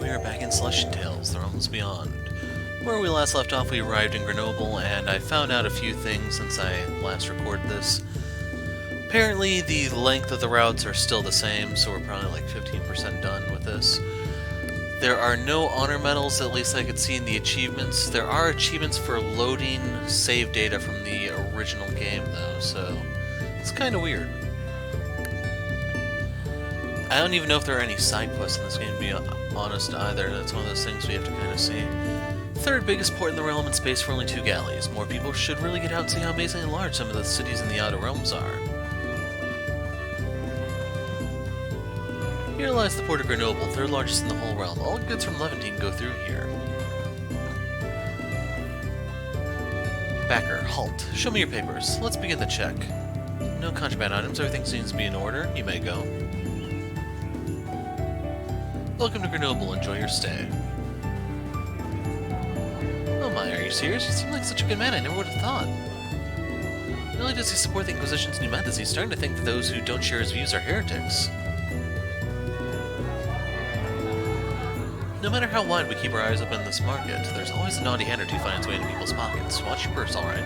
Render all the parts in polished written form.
we are back in Celestian Tales, the Realms Beyond. Where we last left off, we arrived in Grenoble, and I found out a few things since I last recorded this. Apparently, the length of the routes are still the same, so we're probably like 15% done with this. There are no honor medals, at least I could see in the achievements. There are achievements for loading save data from the original game, though, so it's kind of weird. I don't even know if there are any side quests in this game, to be honest, either. That's one of those things we have to kind of see. Third biggest port in the realm in space for only 2 galleys. More people should really get out and see how amazingly large some of the cities in the Outer Realms are. Here lies the port of Grenoble, third largest in the whole realm. All goods from Levantine go through here. Backer, Halt. Show me your papers. Let's begin the check. No contraband items, everything seems to be in order. You may go. Welcome to Grenoble, enjoy your stay. Oh my, are you serious? You seem like such a good man, I never would have thought. Not only does he support the Inquisition's new methods, he's starting to think that those who don't share his views are heretics. No matter how wide we keep our eyes open in this market, there's always a naughty entity who finds its way into people's pockets. Watch your purse, alright?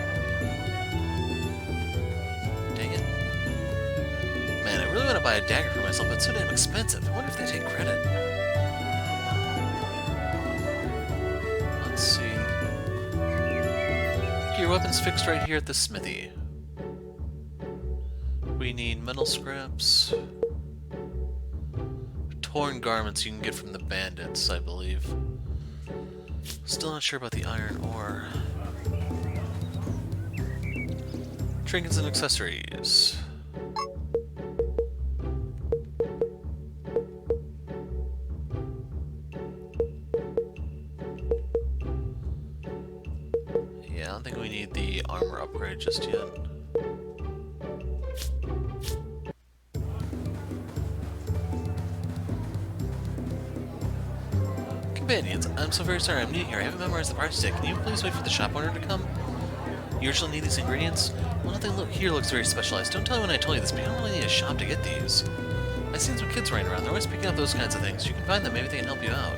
Dang it. Man, I really want to buy a dagger for myself, but it's so damn expensive. I wonder if they take credit. Let's see. Get your weapons fixed right here at the smithy. We need metal scraps. Torn garments you can get from the Bandits, I believe. Still not sure about the iron ore. Trinkets and accessories. Yeah, I don't think we need the armor upgrade just yet. Companions, I'm so very sorry I'm new here. I haven't memorized the price tag. Can you please wait for the shop owner to come? You usually need these ingredients? Well, nothing here looks very specialized. Don't tell me when I told you this, but you don't really need a shop to get these. I've seen some kids running around. They're always picking up those kinds of things. You can find them. Maybe they can help you out.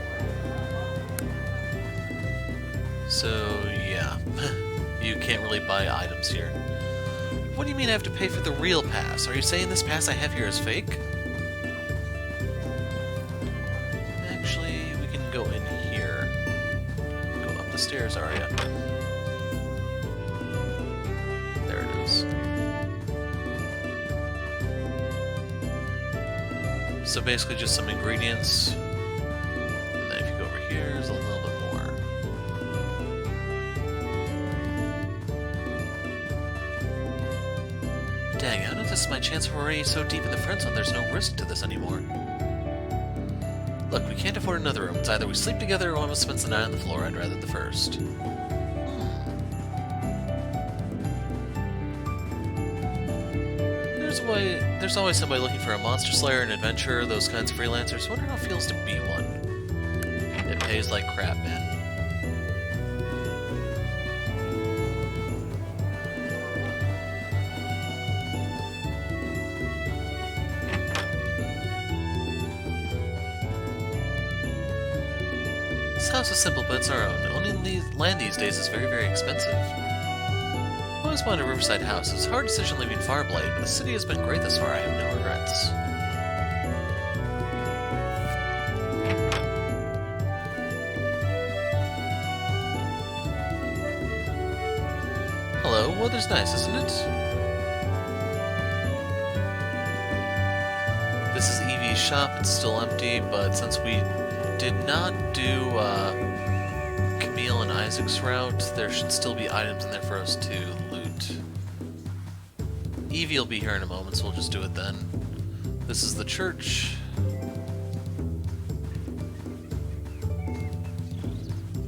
So, yeah. You can't really buy items here. What do you mean I have to pay for the real pass? Are you saying this pass I have here is fake? Go in here. Go up the stairs, Arya. There it is. So basically just some ingredients. And then if you go over here, there's a little bit more. Dang, I noticed my chance we're already so deep in the friend zone, there's no risk to this anymore. Look, we can't afford another room. It's either we sleep together or one of us spends the night on the floor. I'd rather the first. There's always somebody looking for a monster slayer, an adventurer, those kinds of freelancers. Wonder how it feels to be one. It pays like crap, man. This house is simple, but it's our own. Owning land these days is very, very expensive. I always wanted a riverside house. It's a hard decision leaving Farblade, but the city has been great thus far. I have no regrets. Hello, weather's nice, isn't it? This is Evie's shop. It's still empty, but since we did not do Camille and Isaac's route, there should still be items in there for us to loot. Evie will be here in a moment, so we'll just do it then. This is the church.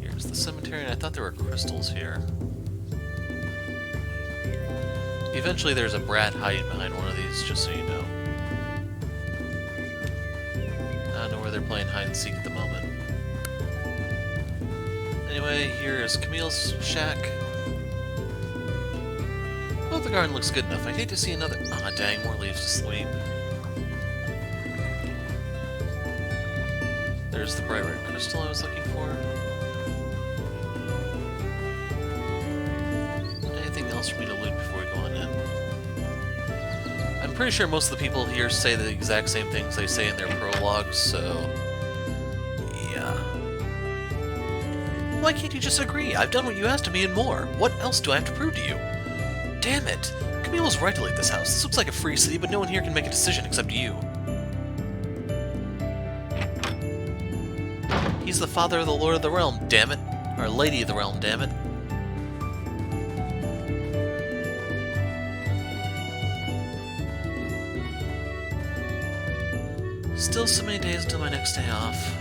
Here's the cemetery, and I thought there were crystals here. Eventually there's a Brat hiding behind one of these, just so you know. I don't know where they're playing hide and seek at the moment. Anyway, here is Camille's shack. Oh, the garden looks good enough. I'd hate to see another... Ah, dang, more leaves to sleep. There's the bright red crystal I was looking for. Anything else for me to loot before we go on in? I'm pretty sure most of the people here say the exact same things they say in their prologues, so... yeah. Why can't you just agree? I've done what you asked of me and more. What else do I have to prove to you? Damn it! Camille was right to leave this house. This looks like a free city, but no one here can make a decision except you. He's the father of the Lord of the Realm, damn it. Or Lady of the Realm, damn it. Still so many days until my next day off.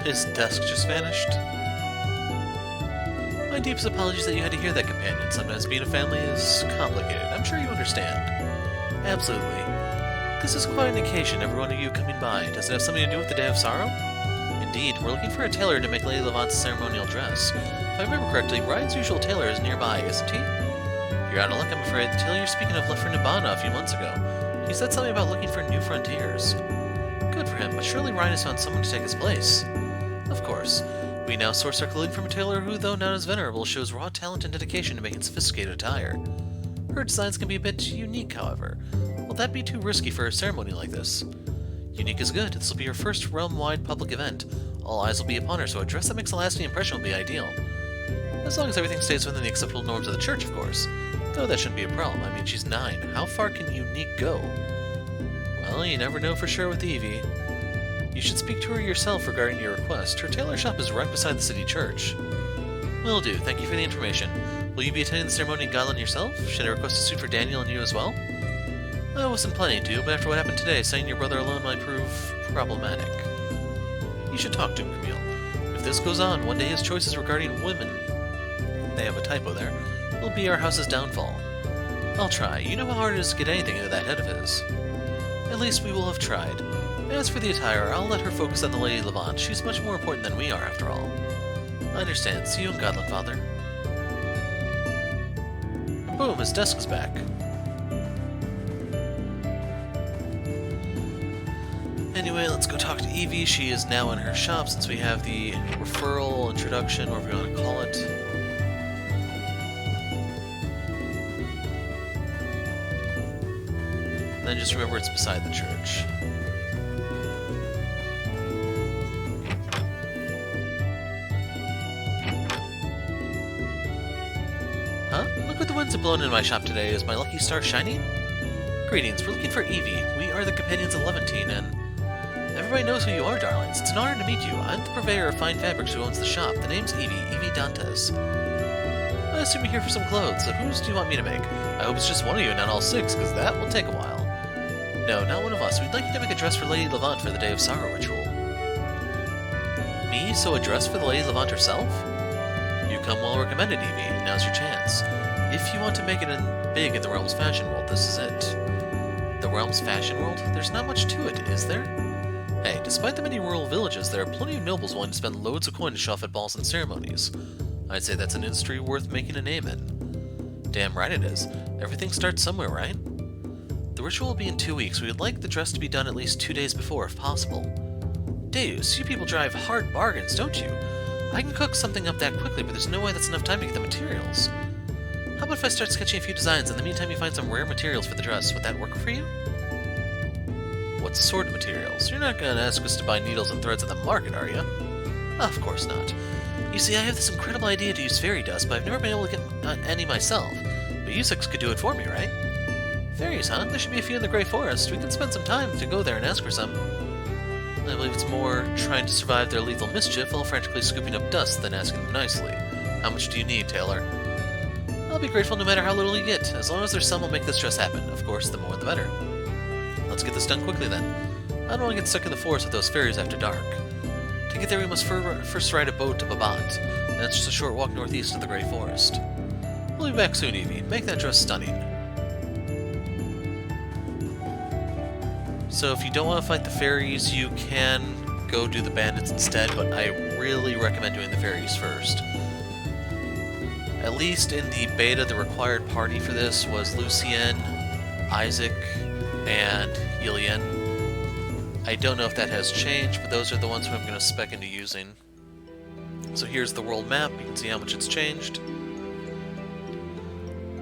His desk just vanished. My deepest apologies that you had to hear that, companion. Sometimes being a family is complicated. I'm sure you understand. Absolutely. This is quite an occasion, every one of you coming by. Does it have something to do with the Day of Sorrow? Indeed, we're looking for a tailor to make Lady Levant's ceremonial dress. If I remember correctly, Ryan's usual tailor is nearby, isn't he? You're out of luck, I'm afraid. The tailor you're speaking of left for Nibbana a few months ago. He said something about looking for new frontiers. Good for him, but surely Ryan has found someone to take his place. Of course. We now source our clothing from a tailor who, though not as venerable, shows raw talent and dedication to making sophisticated attire. Her designs can be a bit unique, however. Will that be too risky for a ceremony like this? Unique is good. This will be her first realm-wide public event. All eyes will be upon her, so a dress that makes a lasting impression will be ideal. As long as everything stays within the acceptable norms of the church, of course. Though that shouldn't be a problem. I mean, she's 9. How far can unique go? Well, you never know for sure with Evie. You should speak to her yourself regarding your request. Her tailor shop is right beside the city church. Will do. Thank you for the information. Will you be attending the ceremony in Gotland yourself? Should I request a suit for Daniel and you as well? I wasn't planning to, but after what happened today, sending your brother alone might prove problematic. You should talk to him, Camille. If this goes on, one day his choices regarding women... They have a typo there. Will be our house's downfall. I'll try. You know how hard it is to get anything into that head of his. At least we will have tried. As for the attire, I'll let her focus on the Lady Levant. She's much more important than we are, after all. I understand. See you in Gotland, Father. Boom, his desk is back. Anyway, let's go talk to Evie. She is now in her shop since we have the referral, introduction, whatever you want to call it. And then just remember it's beside the church. Huh? Look what the winds have blown in my shop today. Is my lucky star shining? Greetings, we're looking for Evie. We are the companions of Levantine, and... Everybody knows who you are, darlings. It's an honor to meet you. I'm the purveyor of fine fabrics who owns the shop. The name's Evie Dantes. I assume you're here for some clothes, so whose do you want me to make? I hope it's just one of you and not all 6, because that will take a while. No, not one of us. We'd like you to make a dress for Lady Levant for the Day of Sorrow ritual. Me? So a dress for the Lady Levant herself? You come well recommended, Evie. Now's your chance. If you want to make it big in the Realm's fashion world, this is it. The Realm's fashion world? There's not much to it, is there? Hey, despite the many rural villages, there are plenty of nobles willing to spend loads of coin to show off at balls and ceremonies. I'd say that's an industry worth making a name in. Damn right it is. Everything starts somewhere, right? The ritual will be in 2 weeks. We would like the dress to be done at least 2 days before, if possible. Deus, you people drive hard bargains, don't you? I can cook something up that quickly, but there's no way that's enough time to get the materials. How about if I start sketching a few designs, in the meantime you find some rare materials for the dress? Would that work for you? What sort of materials? You're not gonna ask us to buy needles and threads at the market, are you? Of course not. You see, I have this incredible idea to use fairy dust, but I've never been able to get any myself. But you 6 could do it for me, right? Fairies, huh? There should be a few in the Grey Forest. We can spend some time to go there and ask for some. I believe it's more trying to survive their lethal mischief while frantically scooping up dust than asking them nicely. How much do you need, Tailor? I'll be grateful no matter how little you get. As long as there's some, will make this dress happen. Of course, the more the better. Let's get this done quickly, then. I don't want to get stuck in the forest with those fairies after dark. To get there, we must first ride a boat to Babat, and that's just a short walk northeast of the Grey Forest. We'll be back soon, Evie. Make that dress stunning. So if you don't want to fight the fairies, you can go do the Bandits instead, but I really recommend doing the Fairies first. At least in the beta, the required party for this was Lucien, Isaac, and Ilian. I don't know if that has changed, but those are the ones who I'm going to spec into using. So here's the world map. You can see how much it's changed.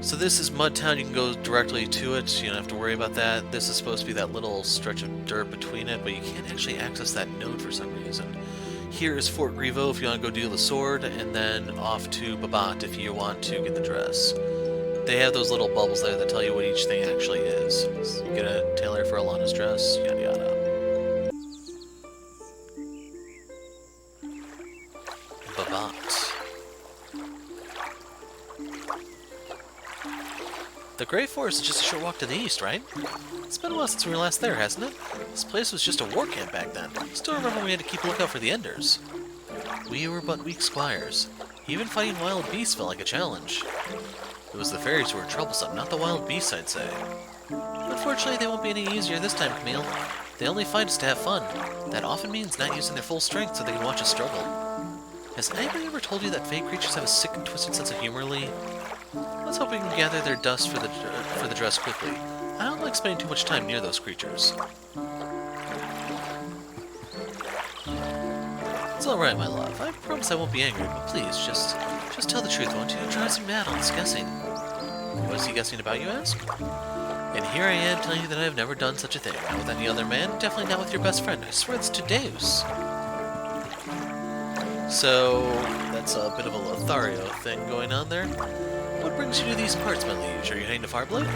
So this is Mudtown. You can go directly to it. You don't have to worry about that. This is supposed to be that little stretch of dirt between it, but you can't actually access that node for some reason. Here is Fort Grievo if you want to go deal the sword, and then off to Babat if you want to get the dress. They have those little bubbles there that tell you what each thing actually is. So you get a tailor for Alana's dress, yada yada. Babat. The Great Forest is just a short walk to the east, right? It's been a while since we were last there, hasn't it? This place was just a war camp back then. Still remember we had to keep a lookout for the Enders. We were but weak squires. Even fighting wild beasts felt like a challenge. It was the fairies who were troublesome, not the wild beasts, I'd say. Unfortunately, they won't be any easier this time, Camille. They only fight us to have fun. That often means not using their full strength so they can watch us struggle. Has anybody ever told you that fey creatures have a sick and twisted sense of humor, Lee? Let's hope we can gather their dust for the dress quickly. I don't like spending too much time near those creatures. It's alright, my love. I promise I won't be angry, but please, just tell the truth, won't you? It drives me mad all this guessing. What is he guessing about, you ask? And here I am telling you that I have never done such a thing. Not with any other man, definitely not with your best friend. I swear it's to Deus. So, that's a bit of a Lothario thing going on there. What brings you to these parts, my liege? Are you heading to Farblade?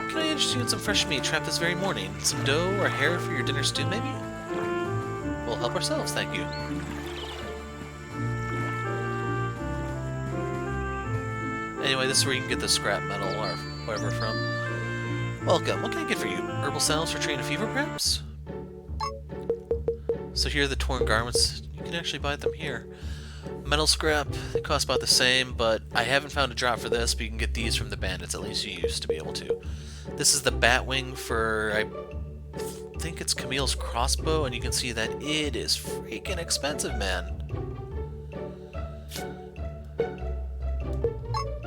Can I interest you in some fresh meat trapped this very morning? Some dough or hare for your dinner stew, maybe? We'll help ourselves, thank you. Anyway, this is where you can get the scrap metal or whatever from. Welcome. What can I get for you? Herbal salves for treating a fever, perhaps? So here are the torn garments. You can actually buy them here. Metal scrap, they cost about the same, but I haven't found a drop for this, but you can get these from the Bandits, at least you used to be able to. This is the Batwing for, I think it's Camille's crossbow, and you can see that it is freaking expensive, man.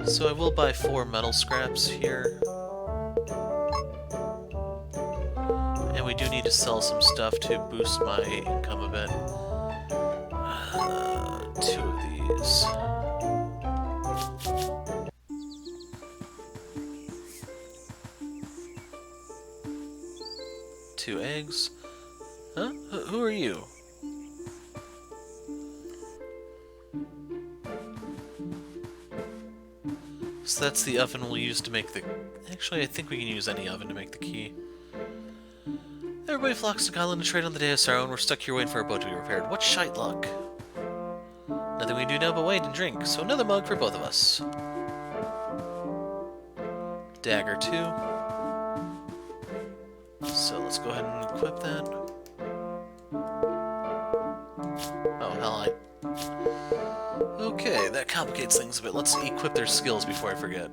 So I will buy 4 metal scraps here. And we do need to sell some stuff to boost my income a bit. 2 of these. Two eggs. Huh? Who are you? So that's the oven we'll use to make the... Actually, I think we can use any oven to make the key. Everybody flocks to Scotland to trade on the Day of Sorrow, and we're stuck here waiting for our boat to be repaired. What shite luck. Nothing we do now but wait and drink, so another mug for both of us. Dagger 2. So let's go ahead and equip that. Oh, hell, Okay, that complicates things a bit. Let's equip their skills before I forget.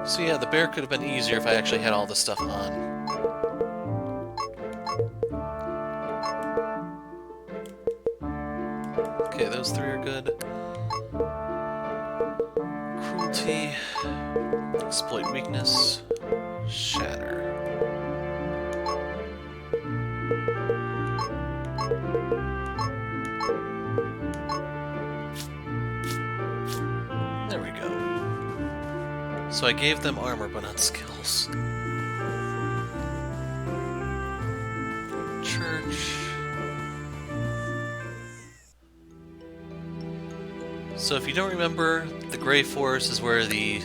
So yeah, the bear could have been easier if I actually had all this stuff on. Okay, those 3 are good. Cruelty, exploit weakness, shatter. There we go. So I gave them armor, but not skills. Church. So if you don't remember, the Grey Forest is where the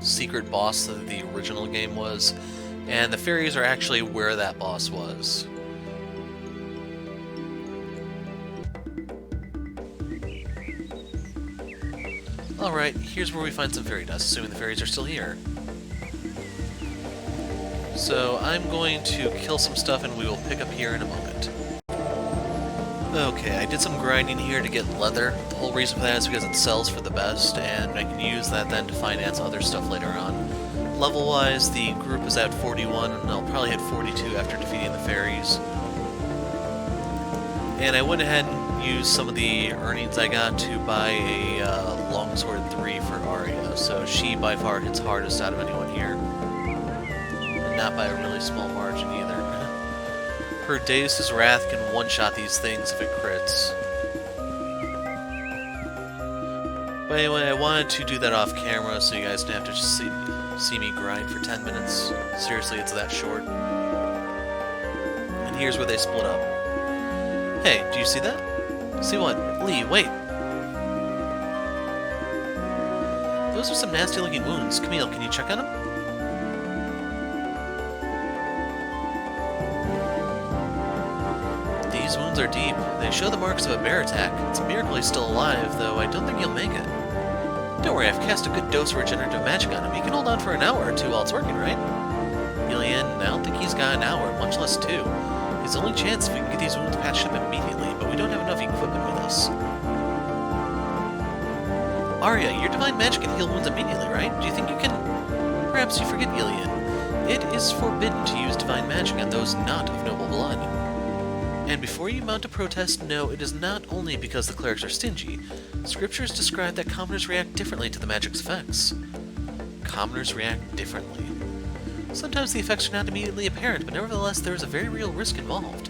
secret boss of the original game was, and the Fairies are actually where that boss was. Alright, here's where we find some fairy dust, assuming the fairies are still here. So I'm going to kill some stuff and we will pick up here in a moment. Okay, I did some grinding here to get leather. The whole reason for that is because it sells for the best, and I can use that then to finance other stuff later on. Level-wise, the group is at 41, and I'll probably hit 42 after defeating the Fairies. And I went ahead and used some of the earnings I got to buy a Longsword 3 for Arya, so she by far hits hardest out of anyone here. And not by a really small margin either. Her Deus's Wrath can one-shot these things if it crits. But anyway, I wanted to do that off camera so you guys don't have to just see me grind for 10 minutes. Seriously, it's that short. And here's where they split up. Hey, do you see that? See what? Lee, wait! Those are some nasty-looking wounds. Camille, can you check on them? These wounds are deep. They show the marks of a bear attack. It's a miracle he's still alive, though I don't think he'll make it. Don't worry, I've cast a good dose of regenerative magic on him. He can hold on for an hour or two while it's working, right? Julian, I don't think he's got an hour, much less two. His only chance if we can get these wounds patched up immediately, but we don't have enough equipment with us. Arya, your divine magic can heal wounds immediately, right? Do you think you can... Perhaps you forget, Julian. It is forbidden to use divine magic on those not of noble blood. And before you mount a protest, no, it is not only because the clerics are stingy. Scriptures describe that commoners react differently to the magic's effects. Commoners react differently. Sometimes the effects are not immediately apparent, but nevertheless there is a very real risk involved.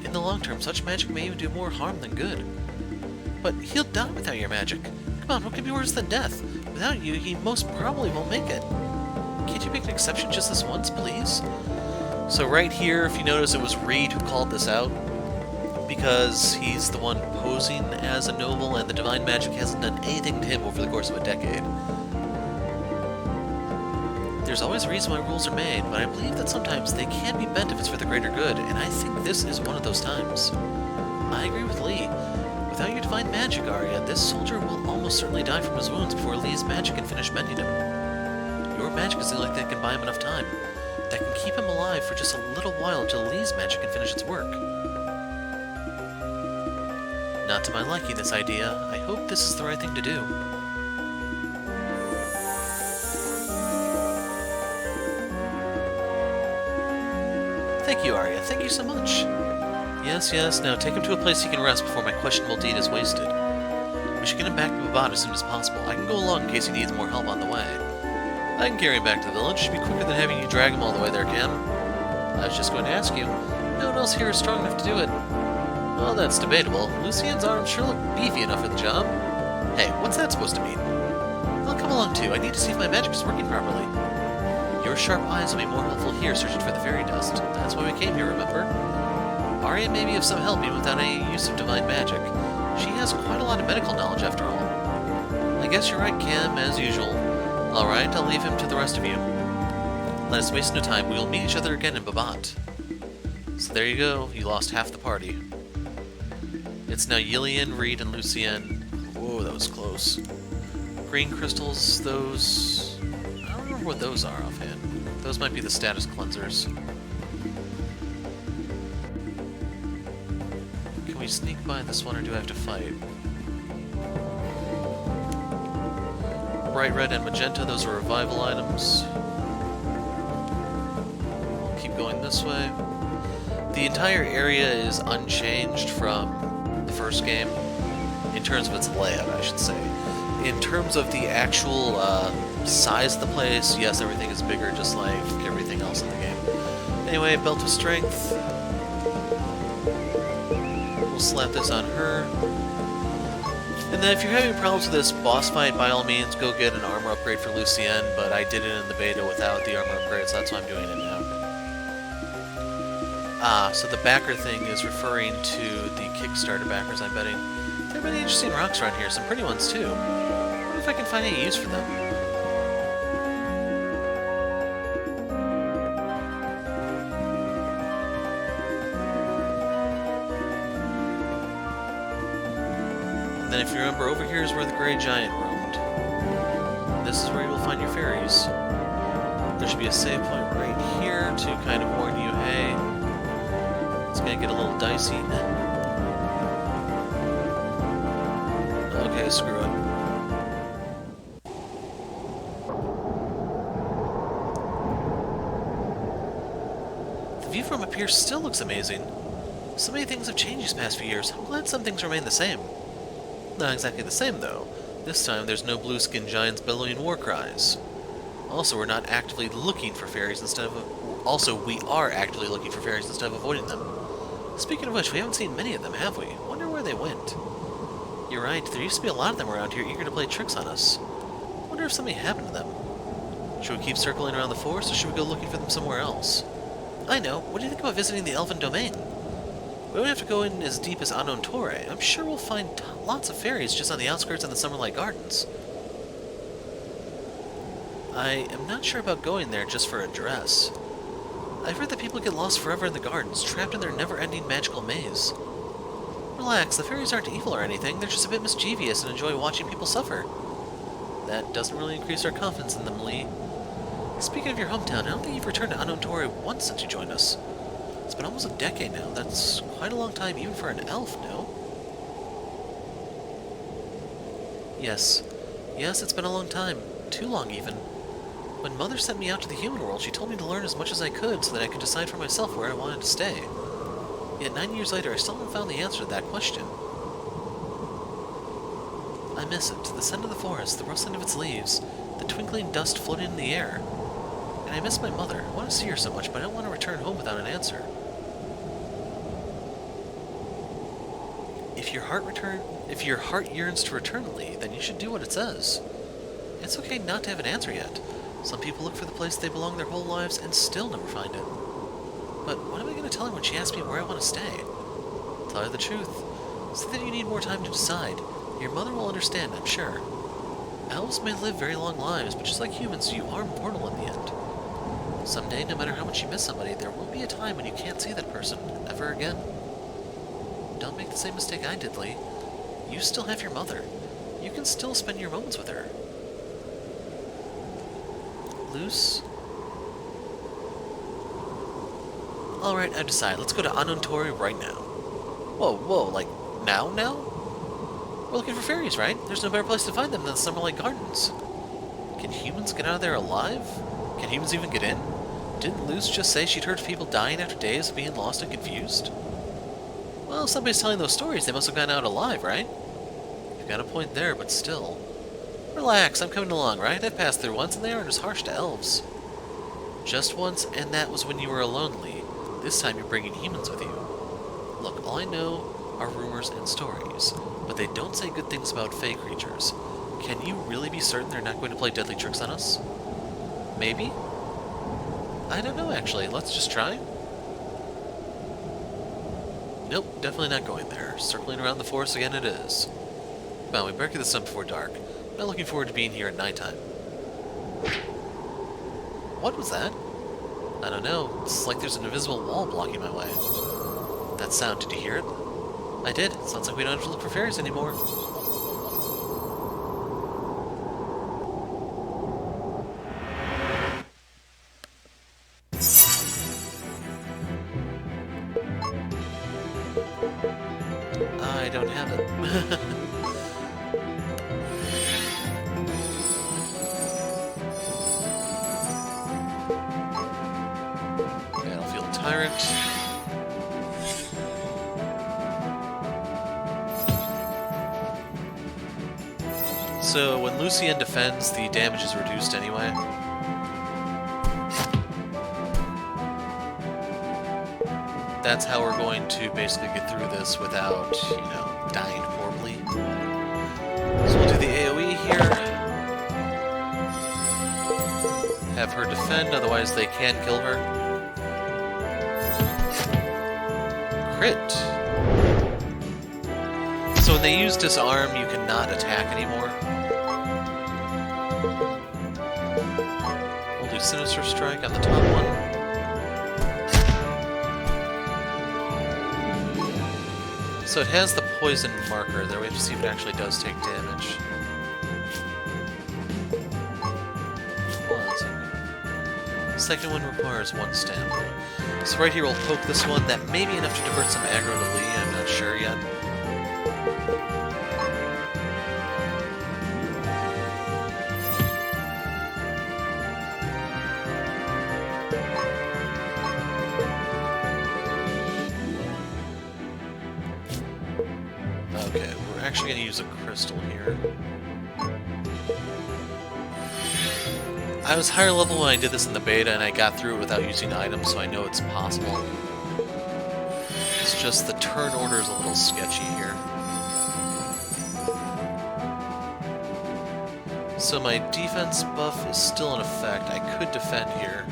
In the long term, such magic may even do more harm than good. But he'll die without your magic. Come on, what could be worse than death? Without you, he most probably won't make it. Can't you make an exception just this once, please? So right here, if you notice, it was Reed who called this out, because he's the one posing as a noble, and the divine magic hasn't done anything to him over the course of a decade. There's always a reason why rules are made, but I believe that sometimes they can be bent if it's for the greater good, and I think this is one of those times. I agree with Lee. Without your divine magic, Arya, this soldier will almost certainly die from his wounds before Lee's magic can finish mending him. Your magic is the only thing that can buy him enough time, that can keep him alive for just a little while until Lee's magic can finish its work. Not to my liking, this idea. I hope this is the right thing to do. Thank you, Arya. Thank you so much. Yes, yes. Now take him to a place he can rest before my questionable deed is wasted. We should get him back to Babat as soon as possible. I can go along in case he needs more help on the way. I can carry him back to the village. Should be quicker than having you drag him all the way there, Cam. I was just going to ask you. No one else here is strong enough to do it. Well, that's debatable. Lucien's arms sure look beefy enough for the job. Hey, what's that supposed to mean? I'll come along too. I need to see if my magic is working properly. Your sharp eyes will be more helpful here searching for the fairy dust. That's why we came here, remember? Arya may be of some help even without any use of divine magic. She has quite a lot of medical knowledge after all. I guess you're right, Cam, as usual. Alright, I'll leave him to the rest of you. Let us waste no time. We will meet each other again in Babat. So there you go. You lost half the party. It's now Yillian, Reed, and Lucien. Whoa, that was close. Green crystals, those... I don't remember what those are offhand. Those might be the status cleansers. Can we sneak by this one, or do I have to fight? Bright red and magenta, those are revival items. We'll keep going this way. The entire area is unchanged from the first game, in terms of its layout, I should say. In terms of the actual size of the place, yes, everything is bigger, just like everything else in the game. Anyway, Belt of Strength. We'll slap this on her. And then if you're having problems with this boss fight, by all means, go get an armor upgrade for Lucien, but I did it in the beta without the armor upgrade, so that's why I'm doing it now. Ah, so the backer thing is referring to the Kickstarter backers, I'm betting. There are many interesting rocks around here, some pretty ones too. I wonder if I can find any use for them. And then if you remember, over here is where the Grey Giant roamed. This is where you will find your fairies. There should be a save point right here to kind of warn you, hey, it's gonna get a little dicey. Okay, screw it. view from up here still looks amazing. So many things have changed these past few years. I'm glad some things remain the same. Not exactly the same, though. This time, there's no blue-skinned giants bellowing war cries. Also, we're not actively looking for fairies instead of... Also, we are actively looking for fairies instead of avoiding them. Speaking of which, we haven't seen many of them, have we? Wonder where they went. You're right, there used to be a lot of them around here eager to play tricks on us. Wonder if something happened to them. Should we keep circling around the forest, or should we go looking for them somewhere else? I know. What do you think about visiting the Elven Domain? We don't have to go in as deep as Unknown Torre. I'm sure we'll find lots of fairies just on the outskirts of the Summerlight Gardens. I am not sure about going there just for a dress. I've heard that people get lost forever in the gardens, trapped in their never-ending magical maze. Relax, the fairies aren't evil or anything, they're just a bit mischievous and enjoy watching people suffer. That doesn't really increase our confidence in them, Lee. Speaking of your hometown, I don't think you've returned to Unknown Torre once since you joined us. It's been almost a decade now. That's quite a long time even for an elf, no? Yes. Yes, it's been a long time. Too long, even. When Mother sent me out to the human world, she told me to learn as much as I could so that I could decide for myself where I wanted to stay. Yet 9 years later, I still haven't found the answer to that question. I miss it. The scent of the forest, the rustling of its leaves, the twinkling dust floating in the air. And I miss my mother. I want to see her so much, but I don't want to return home without an answer. If your heart yearns to return, Lee, then you should do what it says. It's okay not to have an answer yet. Some people look for the place they belong their whole lives and still never find it. But what am I going to tell her when she asks me where I want to stay? Tell her the truth. Say that you need more time to decide. Your mother will understand, I'm sure. Elves may live very long lives, but just like humans, you are mortal in the end. Someday, no matter how much you miss somebody, there will be a time when you can't see that person ever again. Don't make the same mistake I did, Lee. You still have your mother. You can still spend your moments with her. Luce? Alright, I've decided. Let's go to Unknown Torre right now. Whoa, like, now? We're looking for fairies, right? There's no better place to find them than the Summerlight Gardens. Can humans get out of there alive? Can humans even get in? Didn't Luce just say she'd heard of people dying after days of being lost and confused? Well, if somebody's telling those stories, they must have gotten out alive, right? You've got a point there, but still. Relax, I'm coming along, right? I've passed through once, and they aren't as harsh to elves. Just once, and that was when you were alone, Lee. This time you're bringing humans with you. Look, all I know are rumors and stories, but they don't say good things about fey creatures. Can you really be certain they're not going to play deadly tricks on us? Maybe? I don't know, actually. Let's just try. Nope, definitely not going there. Circling around the forest again it is. Well, we better get this done before dark. I'm not looking forward to being here at nighttime. What was that? I don't know. It's like there's an invisible wall blocking my way. That sound, did you hear it? I did. It sounds like we don't have to look for fairies anymore. I don't have it. Battlefield Tyrant. So when Lucien defends, the damage is reduced anyway. That's how we're going to basically get through this without, you know, dying horribly. So we'll do the AoE here. Have her defend, otherwise they can kill her. Crit. So when they use Disarm, you cannot attack anymore. We'll do Sinister Strike on the top one. So it has the poison marker there. We have to see if it actually does take damage. Second one requires 1 stamina. So right here we'll poke this one. That may be enough to divert some aggro to Lee. I'm not sure yet. actually going to use a crystal here. I was higher level when I did this in the beta, and I got through it without using items, so I know it's possible. It's just the turn order is a little sketchy here. So my defense buff is still in effect. I could defend here.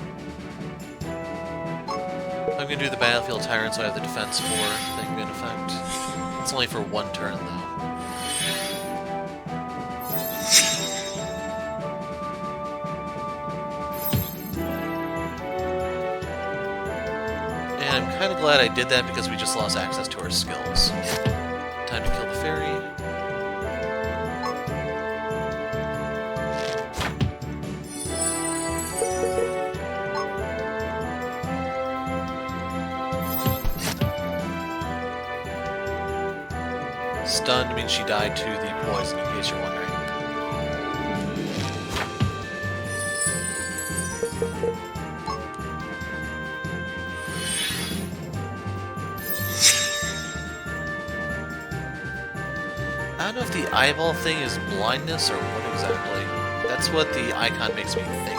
I'm going to do the Battlefield Tyrant, so I have the Defense 4 thing in effect. It's only for one turn, though. And I'm kind of glad I did that because we just lost access to our skills. Time to kill the fairy. Stunned means she died to the poison, in case you're wondering. I don't know if the eyeball thing is blindness or what exactly. That's what the icon makes me think.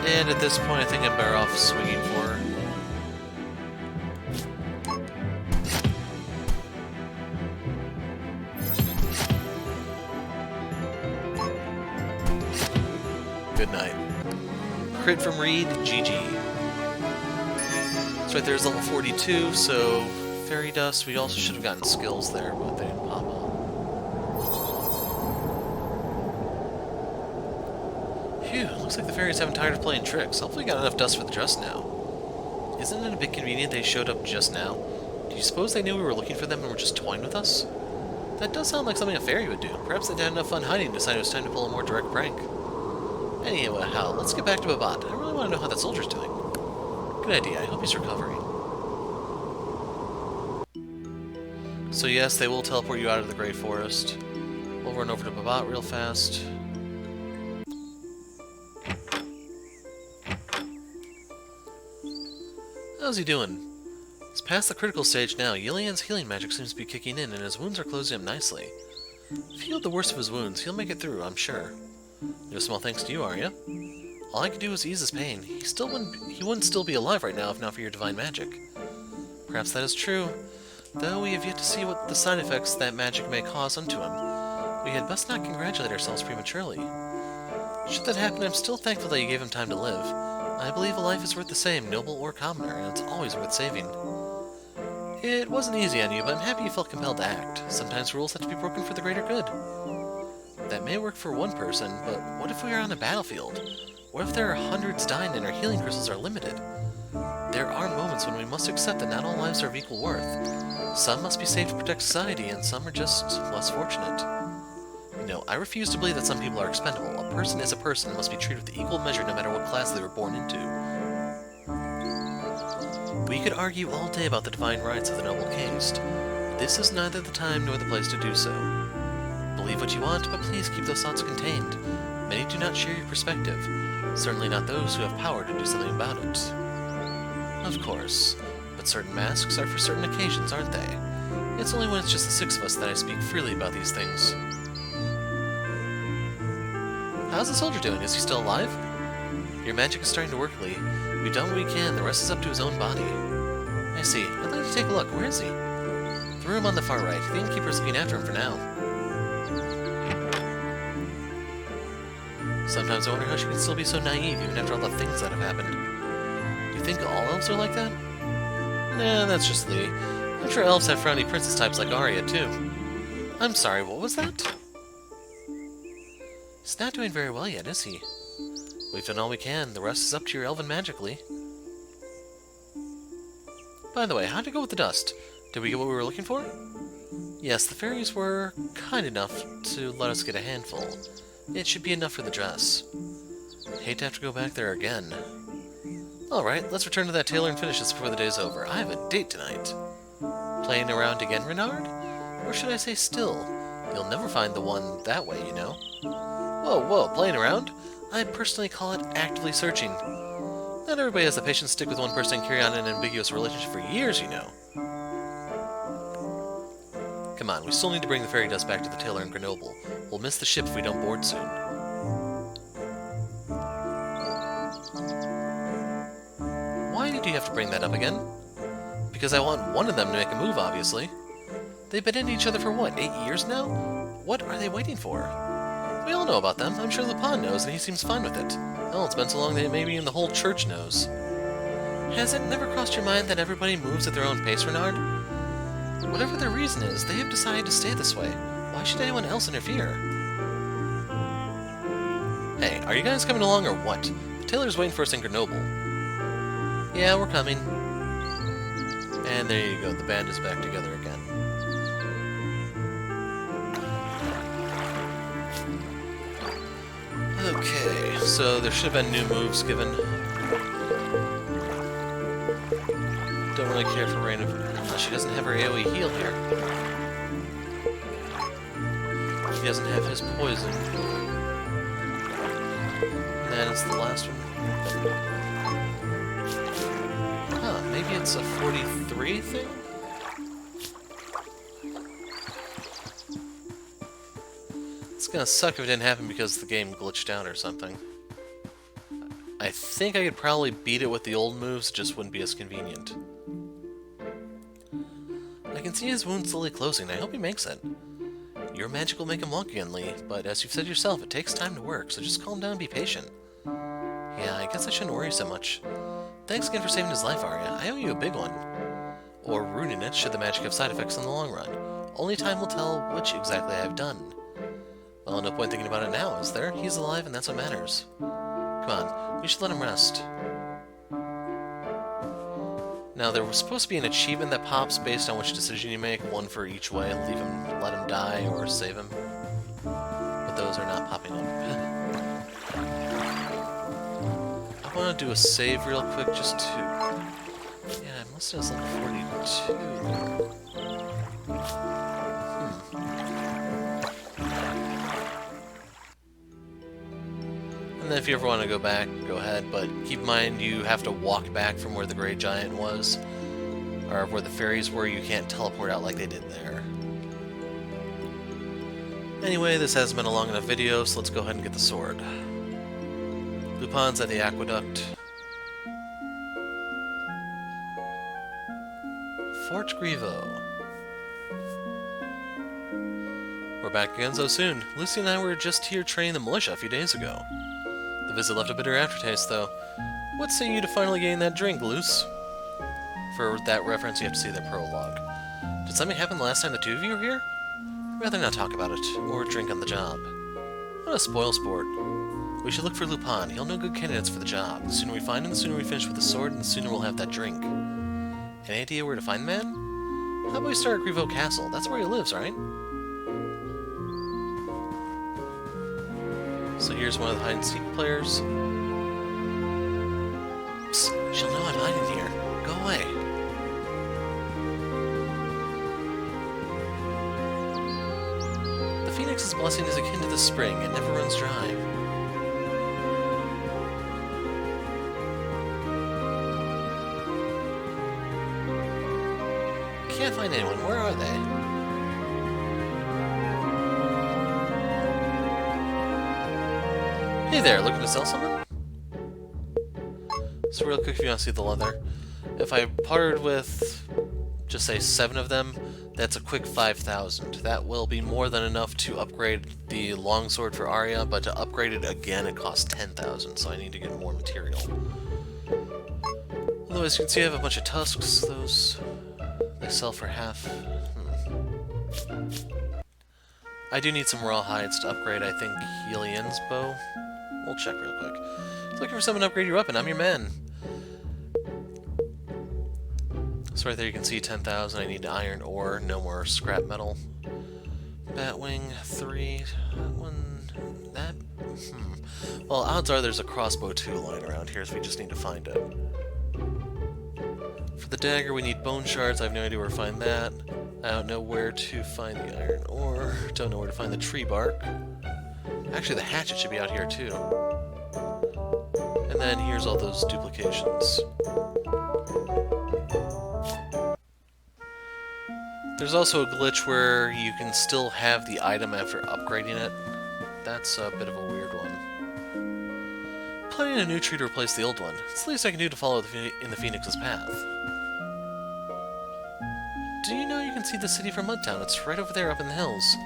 And at this point, I think I'm better off swinging for her. Good night. Crit from Reed, GG. That's right, there's level 42, so Fairy Dust. We also should have gotten skills there, but they didn't pop up. Phew, looks like the fairies haven't tired of playing tricks. Hopefully we got enough dust for the dress now. Isn't it a bit convenient they showed up just now? Do you suppose they knew we were looking for them and were just toying with us? That does sound like something a fairy would do. Perhaps they had enough fun hiding and decided it was time to pull a more direct prank. Anyway, Hal, let's get back to Babat. I really want to know how that soldier's doing. Good idea. I hope he's recovering. So yes, they will teleport you out of the Grey Forest. We'll run over to Babat real fast. How's he doing? He's past the critical stage now. Yilian's healing magic seems to be kicking in, and his wounds are closing up nicely. If he healed the worst of his wounds, he'll make it through, I'm sure. No small thanks to you, Arya. All I could do was ease his pain. He wouldn't still be alive right now if not for your divine magic. Perhaps that is true, though we have yet to see what the side effects that magic may cause unto him. We had best not congratulate ourselves prematurely. Should that happen, I'm still thankful that you gave him time to live. I believe a life is worth the same, noble or commoner, and it's always worth saving. It wasn't easy on you, but I'm happy you felt compelled to act. Sometimes rules have to be broken for the greater good. That may work for one person, but what if we are on a battlefield? What if there are hundreds dying and our healing crystals are limited? There are moments when we must accept that not all lives are of equal worth. Some must be saved to protect society, and some are just less fortunate. No, I refuse to believe that some people are expendable. A person is a person and must be treated with equal measure no matter what class they were born into. We could argue all day about the divine rights of the noble caste. This is neither the time nor the place to do so. Believe what you want, but please keep those thoughts contained. Many do not share your perspective. Certainly not those who have power to do something about it. Of course, but certain masks are for certain occasions, aren't they? It's only when it's just the six of us that I speak freely about these things. How's the soldier doing? Is he still alive? Your magic is starting to work, Lee. We've done what we can. The rest is up to his own body. I see. I'd like to take a look. Where is he? The room on the far right. The innkeeper's looking after him for now. Sometimes I wonder how she can still be so naive, even after all the things that have happened. Do you think all elves are like that? Nah, that's just Lee. I'm sure elves have frowny princess types like Arya, too. I'm sorry, what was that? He's not doing very well yet, is he? We've done all we can. The rest is up to your elven magic, Lee. By the way, how'd it go with the dust? Did we get what we were looking for? Yes, the fairies were kind enough to let us get a handful. It should be enough for the dress. Hate to have to go back there again. Alright, let's return to that tailor and finish this before the day's over. I have a date tonight. Playing around again, Renard? Or should I say still? You'll never find the one that way, you know. Whoa, whoa, playing around? I personally call it actively searching. Not everybody has the patience to stick with one person and carry on an ambiguous relationship for years, you know. Come on, we still need to bring the fairy dust back to the Tailor in Grenoble. We'll miss the ship if we don't board soon. Why did you have to bring that up again? Because I want one of them to make a move, obviously. They've been into each other for what, 8 years now? What are they waiting for? We all know about them. I'm sure Lupon knows, and he seems fine with it. Hell, it's been so long that maybe even the whole church knows. Has it never crossed your mind that everybody moves at their own pace, Renard? Whatever their reason is, they have decided to stay this way. Why should anyone else interfere? Hey, are you guys coming along or what? The Tailor's waiting for us in Grenoble. Yeah, we're coming. And there you go, the band is back together again. Okay, so there should have been new moves given. Don't really care for Rain of... Oh, she doesn't have her AoE heal here. He doesn't have his poison. And then it's the last one. Huh, maybe it's a 43 thing? It's gonna suck if it didn't happen because the game glitched out or something. I think I could probably beat it with the old moves, it just wouldn't be as convenient. I can see his wound slowly closing. I hope he makes it. Your magic will make him walk again, Lee, but as you've said yourself, it takes time to work, so just calm down and be patient. Yeah, I guess I shouldn't worry so much. Thanks again for saving his life, Arya. I owe you a big one. Or ruining it, should the magic have side effects in the long run. Only time will tell which exactly I have done. Well, no point thinking about it now, is there? He's alive, and that's what matters. Come on, we should let him rest. Now, there was supposed to be an achievement that pops based on which decision you make, one for each way, leave him, let him die, or save him. But those are not popping up. I want to do a save real quick, just to... Yeah, I must have level 42. And then if you ever want to go back, go ahead, but keep in mind you have to walk back from where the Grey Giant was, or where the fairies were. You can't teleport out like they did there. Anyway, this hasn't been a long enough video, so let's go ahead and get the sword. Lupons at the Aqueduct. Fort Grievo. We're back again so soon. Lucy and I were just here training the militia a few days ago. The visit left a bitter aftertaste, though. What say you to finally getting that drink, Luce? For that reference, you have to see the prologue. Did something happen the last time the two of you were here? I'd rather not talk about it, or drink on the job. What a spoil sport. We should look for Lupon. He'll know good candidates for the job. The sooner we find him, the sooner we finish with the sword, and the sooner we'll have that drink. Any idea where to find the man? How about we start at Grievo Castle? That's where he lives, right? So here's one of the hide-and-seek players. Psst, she'll know I'm hiding here. Go away. The Phoenix's blessing is akin to the spring. It never runs dry. Can't find anyone. Where are they? Hey there, looking to sell something? So real quick, if you want to see the leather, if I parted with, just say 7 of them, that's a quick 5,000. That will be more than enough to upgrade the longsword for Arya, but to upgrade it again, it costs 10,000, so I need to get more material. Although, as you can see, I have a bunch of tusks. Those, they sell for half. I do need some raw hides to upgrade, I think, Helian's bow. We'll check real quick. Looking for someone to upgrade your weapon. I'm your man. So right there you can see 10,000. I need iron ore, no more scrap metal. Batwing, 3. That one... That... Well, odds are there's a crossbow 2 lying around here, so we just need to find it. For the dagger, we need bone shards. I have no idea where to find that. I don't know where to find the iron ore. Don't know where to find the tree bark. Actually, the hatchet should be out here, too. And then here's all those duplications. There's also a glitch where you can still have the item after upgrading it. That's a bit of a weird one. Planning a new tree to replace the old one. It's the least I can do to follow in the Phoenix's path. Do you know you can see the city from Mudtown? It's right over there up in the hills.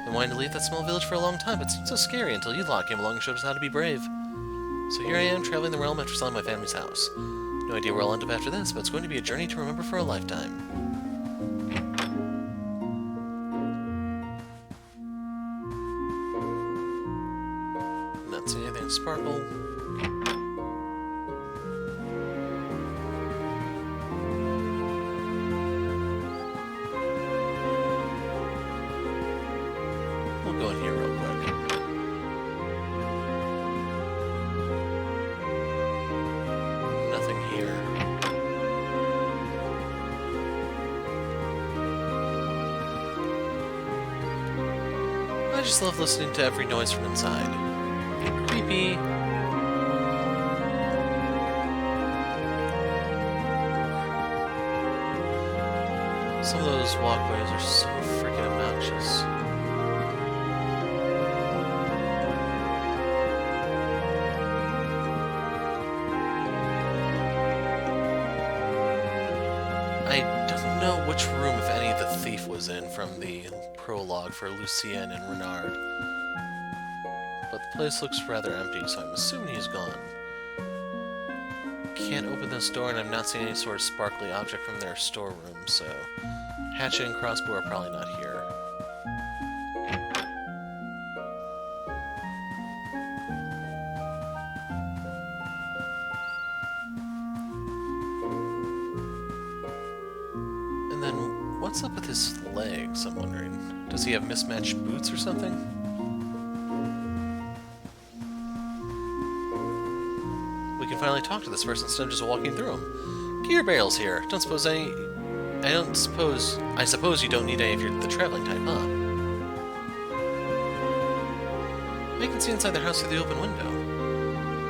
Been wanting to leave that small village for a long time, but it seemed so scary until Yudlock came along and showed us how to be brave. So here I am, traveling the realm after selling my family's house. No idea where I'll end up after this, but it's going to be a journey to remember for a lifetime. Not seeing anything sparkle. We'll go in here real quick. Nothing here. I just love listening to every noise from inside. Creepy. Some of those walkways are so freaking obnoxious. I don't know which room, if any, the thief was in from the prologue for Lucien and Renard. But the place looks rather empty, so I'm assuming he's gone. Can't open this door, and I'm not seeing any sort of sparkly object from their storeroom, so hatchet and crossbow are probably not here. And then, what's up with his legs, I'm wondering? Does he have mismatched boots or something? We can finally talk to this person instead of just walking through them. Gear barrels here. I suppose you don't need any of the traveling type, huh? I can see inside their house through the open window.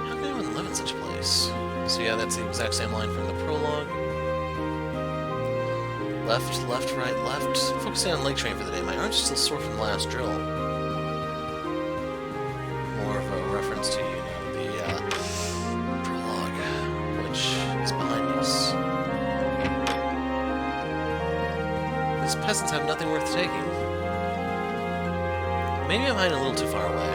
How can anyone live in such a place? So yeah, that's the exact same line from the prologue. Left, left, right, left. Focusing on leg training for the day. My arms are still sore from the last drill. More of a reference to, the prologue, which is behind us. These peasants have nothing worth taking. Maybe I'm hiding a little too far away.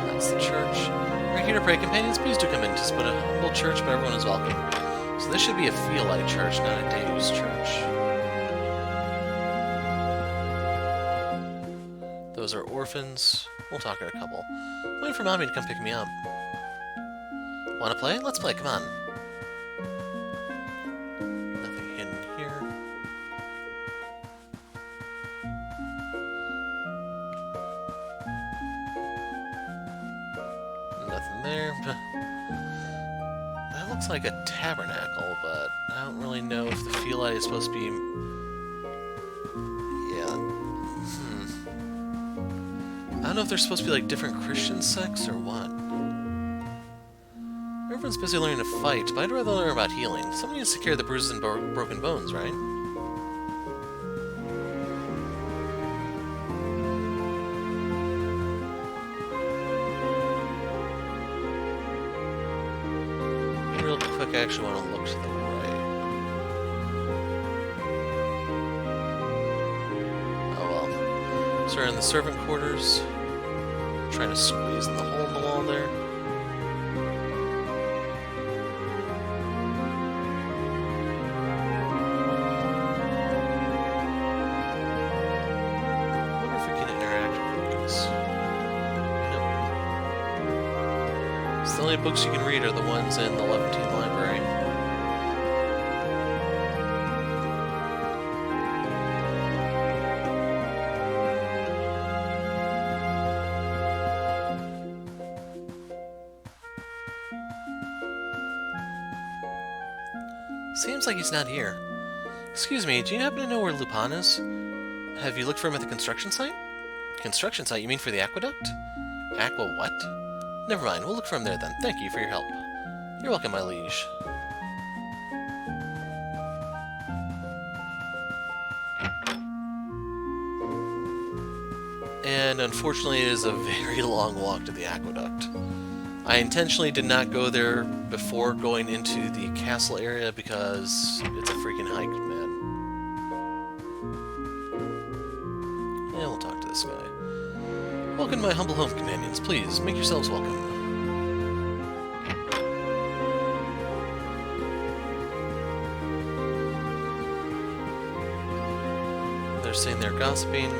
That's the church. We're here to pray, companions. Please do come in. It's but a humble church, but everyone is welcome. So this should be a feel-like church, not a Deus church. Those are orphans. We'll talk to a couple. Waiting for Mommy to come pick me up. Wanna play? Let's play, come on. Nothing hidden here. Nothing there. That looks like a tabernacle, but I don't really know if the Feelite is supposed to be... Yeah. I don't know if they're supposed to be like different Christian sects or what. Everyone's busy learning to fight, but I'd rather learn about healing. Someone needs to cure the bruises and broken bones, right? Real quick, I actually want to look to the right. Oh well. So we're in the servant quarters. Trying to squeeze in the hole in the wall there. I wonder if we can interact with these. Nope. So the only books you can read are the ones in the Levantine library. Seems like he's not here. Excuse me, do you happen to know where Lupon is? Have you looked for him at the construction site? Construction site? You mean for the aqueduct? Aqua what? Never mind, we'll look from there then. Thank you for your help. You're welcome, my liege. And unfortunately it is a very long walk to the Aqueduct. I intentionally did not go there before going into the castle area because it's a freaking hike, man. And we'll talk to this guy. Welcome to my humble home, companions. Please, make yourselves welcome. They're sitting there gossiping.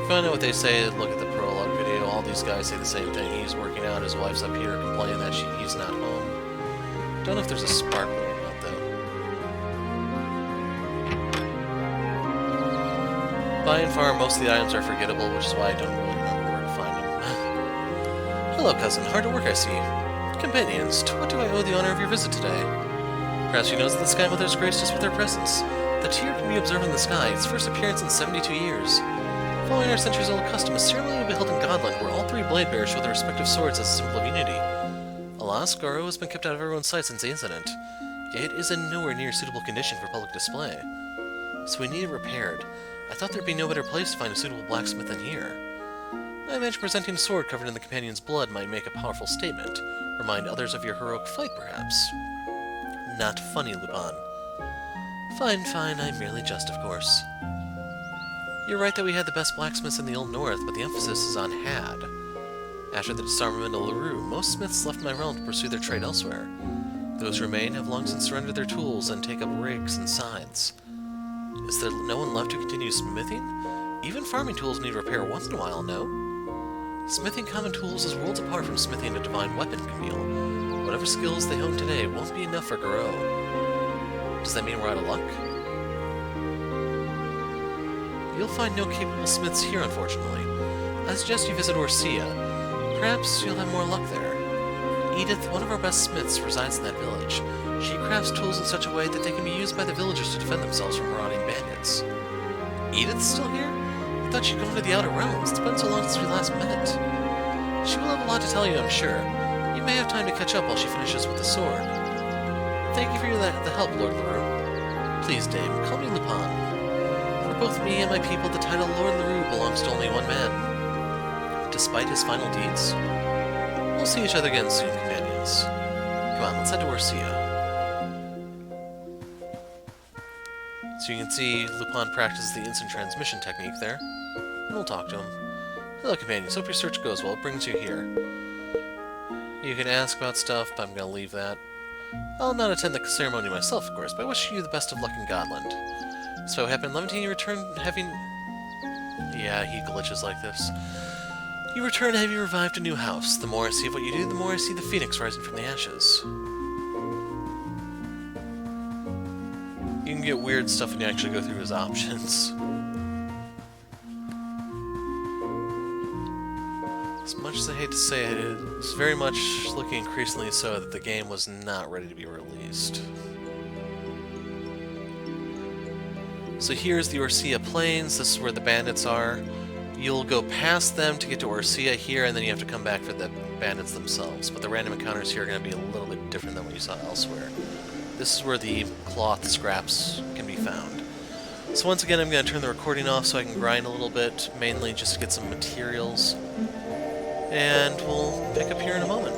If you want to know what they say, look at the Prologue video. All these guys say the same thing. He's working out, his wife's up here complaining that he's not home. Don't know if there's a sparkler or not, though. By and far, most of the items are forgettable, which is why I don't really remember where to find them. Hello, cousin. Hard at work, I see. Companions, to what do I owe the honor of your visit today? Perhaps you know that the Sky Mother has graced us with her presence. The tear can be observed in the sky, its first appearance in 72 years. Following our centuries-old custom, a ceremony will be held in Godland, where all three blade bearers show their respective swords as a symbol of unity. Alas, Guerrero has been kept out of everyone's sight since the incident. It is in nowhere near suitable condition for public display. So we need it repaired. I thought there'd be no better place to find a suitable blacksmith than here. I imagine presenting a sword covered in the companion's blood might make a powerful statement. Remind others of your heroic fight, perhaps. Not funny, Lupon. Fine, fine, I merely jest, of course. You're right that we had the best blacksmiths in the Old North, but the emphasis is on had. After the disarmament of LaRue, most smiths left my realm to pursue their trade elsewhere. Those who remain have long since surrendered their tools and take up rakes and scythes. Is there no one left to continue smithing? Even farming tools need repair once in a while, no? Smithing common tools is worlds apart from smithing a divine weapon, Camille. Whatever skills they hone today won't be enough for Guerrero. Does that mean we're out of luck? You'll find no capable smiths here, unfortunately. I suggest you visit Orsia. Perhaps you'll have more luck there. Edith, one of our best smiths, resides in that village. She crafts tools in such a way that they can be used by the villagers to defend themselves from marauding bandits. Edith's still here? I thought she'd gone to the Outer Realms. It's been so long since we last met. She will have a lot to tell you, I'm sure. You may have time to catch up while she finishes with the sword. Thank you for the help, Lord LaRue. Please, dame, call me Lupon. For both me and my people, the title Lord LaRue belongs to only one man. Despite his final deeds. We'll see each other again soon, companions. Come on, let's head to Orsia. So you can see Lupon practices the instant transmission technique there. And we'll talk to him. Hello, companions. Hope your search goes well. It brings you here. You can ask about stuff, but I'm going to leave that. I'll not attend the ceremony myself, of course, but I wish you the best of luck in Godland. So what happened? Levantine, you return having... Yeah, he glitches like this. You return having revived a new house. The more I see of what you do, the more I see the phoenix rising from the ashes. You can get weird stuff when you actually go through his options. As much as I hate to say it, it's very much looking increasingly so that the game was not ready to be released. So here's the Orsia Plains. This is where the bandits are. You'll go past them to get to Orsia here, and then you have to come back for the bandits themselves. But the random encounters here are going to be a little bit different than what you saw elsewhere. This is where the cloth scraps can be found. So once again, I'm going to turn the recording off so I can grind a little bit, mainly just to get some materials. And we'll pick up here in a moment.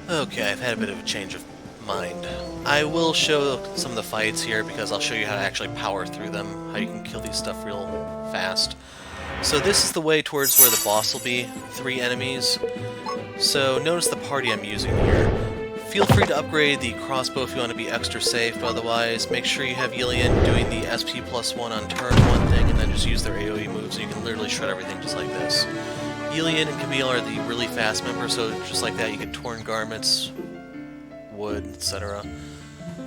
Okay, I've had a bit of a change of mind. I will show some of the fights here because I'll show you how to actually power through them, how you can kill these stuff real fast. So this is the way towards where the boss will be, 3 enemies. So notice the party I'm using here. Feel free to upgrade the crossbow if you want to be extra safe, but otherwise make sure you have Yillian doing the SP +1 on turn 1 thing and then just use their AoE moves and you can literally shred everything just like this. Yillian and Camille are the really fast members, so just like that you get torn garments, wood, etc.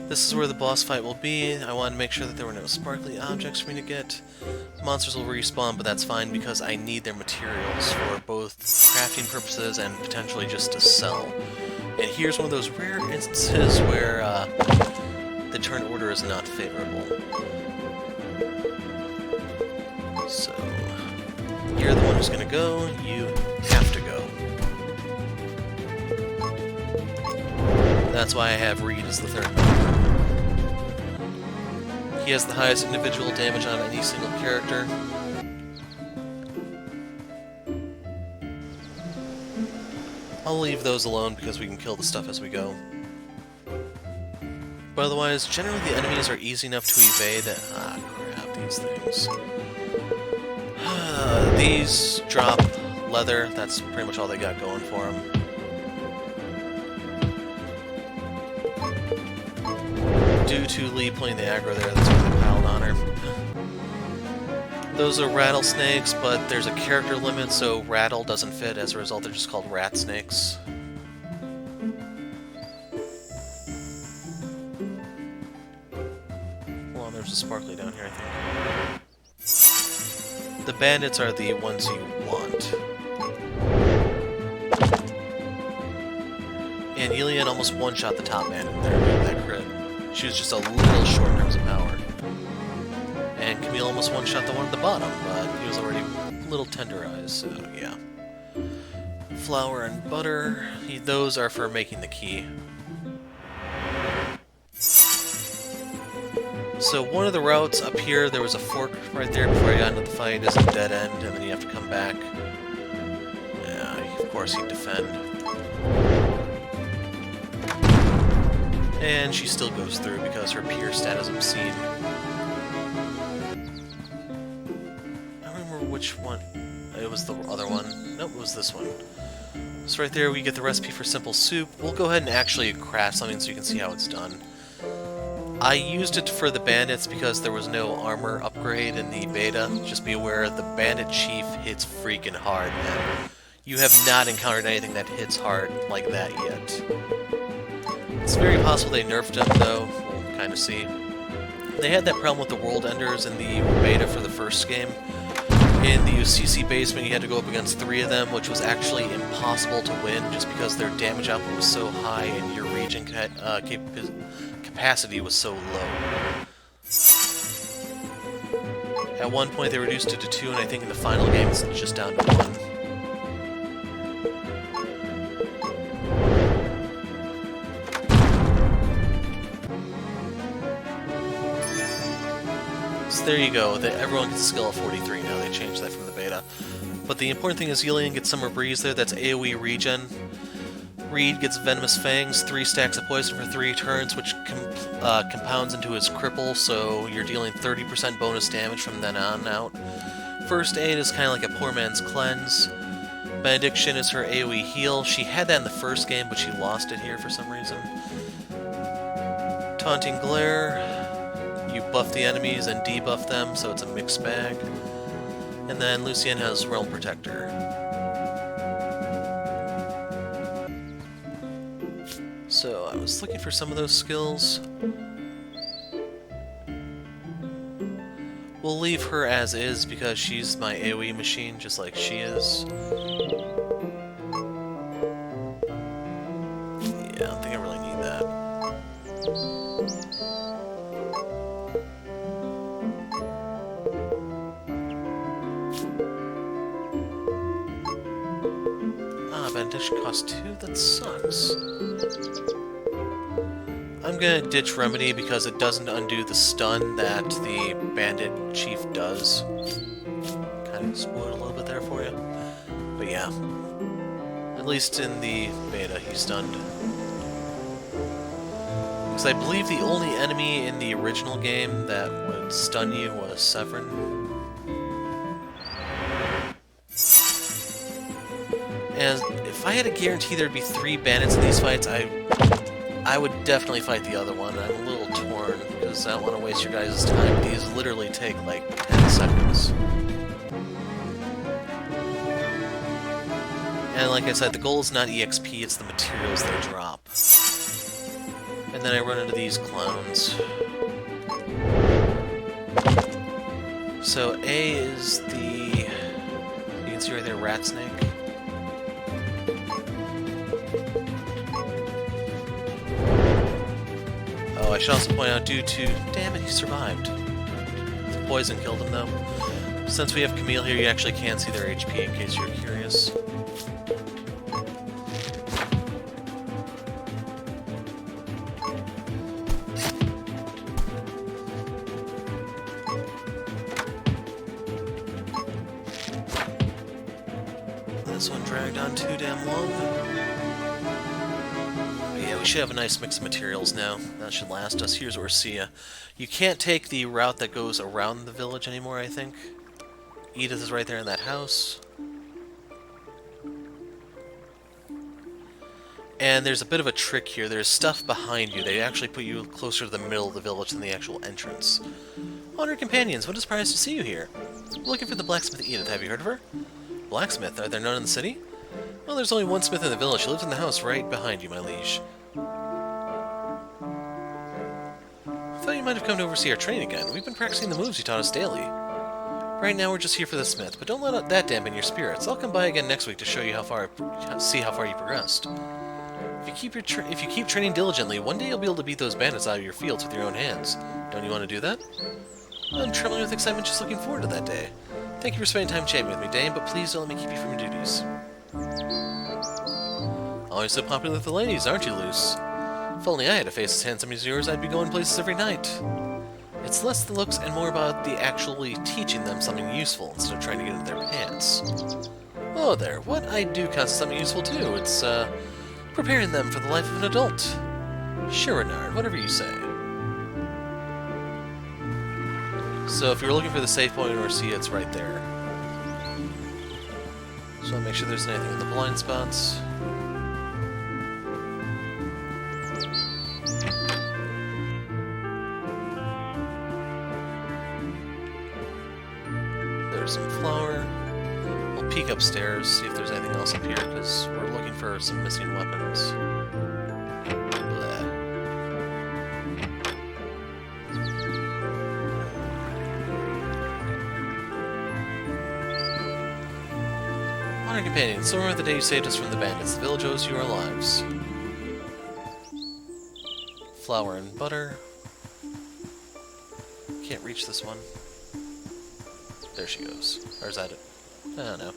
This is where the boss fight will be. I wanted to make sure that there were no sparkly objects for me to get. Monsters will respawn, but that's fine because I need their materials for both crafting purposes and potentially just to sell. And here's one of those rare instances where the turn order is not favorable. So, You're the one who's gonna go. You have to go. That's why I have Reed as the third member. He has the highest individual damage on any single character. I'll leave those alone because we can kill the stuff as we go. But otherwise, generally the enemies are easy enough to evade. Ah, crap, these things. These drop leather, that's pretty much all they got going for them. Due to Lee playing the aggro there, that's why they piled on her. Those are rattlesnakes, but there's a character limit, so rattle doesn't fit. As a result, they're just called rat snakes. Hold on, there's a sparkly down here, I think. The bandits are the ones you want. And Elian almost one-shot the top bandit there with that crit. She was just a little short in terms of power. And Camille almost one-shot the one at the bottom, but he was already a little tenderized, so yeah. Flour and butter, those are for making the key. So one of the routes up here, there was a fork right there before I got into the fight, is a dead end, and then you have to come back. Yeah, of course he'd defend. And she still goes through because her peer stat is obscene. I don't remember which one. It was the other one. Nope, it was this one. So right there we get the recipe for simple soup. We'll go ahead and actually craft something so you can see how it's done. I used it for the bandits because there was no armor upgrade in the beta. Just be aware, the bandit chief hits freaking hard, man. You have not encountered anything that hits hard like that yet. It's very possible they nerfed him, though. We'll kind of see. They had that problem with the world enders in the beta for the first game. In the UCC basement, you had to go up against 3 of them, which was actually impossible to win just because their damage output was so high and your regen capacity was so low. At one point, they reduced it to 2, and I think in the final game, it's just down to 1. So there you go, everyone gets a skill of 43 now, they changed that from the beta. But the important thing is Elian gets Summer Breeze there, that's AoE regen. Reed gets Venomous Fangs, 3 stacks of poison for 3 turns, which compounds into his cripple, so you're dealing 30% bonus damage from then on out. First Aid is kind of like a poor man's cleanse. Benediction is her AoE heal. She had that in the first game, but she lost it here for some reason. Taunting Glare. You buff the enemies and debuff them, so it's a mixed bag. And then Lucien has Realm Protector. So I was looking for some of those skills. We'll leave her as is because she's my AoE machine, just like she is. Yeah, I don't think I really need that. Benediction costs 2? That sucks. I'm gonna ditch Remedy because it doesn't undo the stun that the Bandit Chief does. Kind of spoiled a little bit there for you. But yeah. At least in the beta, he's stunned. Because I believe the only enemy in the original game that would stun you was Severin. And if I had a guarantee there'd be 3 bandits in these fights, I would definitely fight the other one. I'm a little torn, because I don't want to waste your guys' time. These literally take, like, 10 seconds. And like I said, the goal is not EXP, it's the materials they drop. And then I run into these clowns. So A is the... You can see right there, Rat Snake. Oh, I should also point out, due to... Damn it, he survived. The poison killed him, though. Since we have Camille here, you actually can see their HP in case you're curious. This one dragged on too damn long. But yeah, we should have a nice mix of materials now. That should last us. Here's Orsia. You can't take the route that goes around the village anymore, I think. Edith is right there in that house. And there's a bit of a trick here. There's stuff behind you. They actually put you closer to the middle of the village than the actual entrance. Honored companions, what a surprise to see you here. We're looking for the blacksmith Edith. Have you heard of her? Blacksmith? Are there none in the city? Well, there's only one smith in the village. She lives in the house right behind you, my liege. I thought you might have come to oversee our training again. We've been practicing the moves you taught us daily. Right now we're just here for the smith, but don't let that dampen your spirits. I'll come by again next week to show you see how far you progressed. If you keep training diligently, one day you'll be able to beat those bandits out of your fields with your own hands. Don't you want to do that? I'm trembling with excitement just looking forward to that day. Thank you for spending time chatting with me, Dame, but please don't let me keep you from your duties. Always so popular with the ladies, aren't you, Luce? If only I had a face as handsome as yours, I'd be going places every night. It's less the looks and more about the actually teaching them something useful instead of trying to get into their pants. Oh there, what I do counts as something useful too. It's, preparing them for the life of an adult. Sure, Renard, whatever you say. So if you're looking for the save point in Orsia, it's right there. So I'll make sure there's anything in the blind spots. There's some flour. We'll peek upstairs, see if there's anything else up here, because we're looking for some missing weapons. Honor companion, so remember the day you saved us from the bandits. The village owes you our lives. Flour and butter. Can't reach this one. There she goes. Or is that it? I don't know.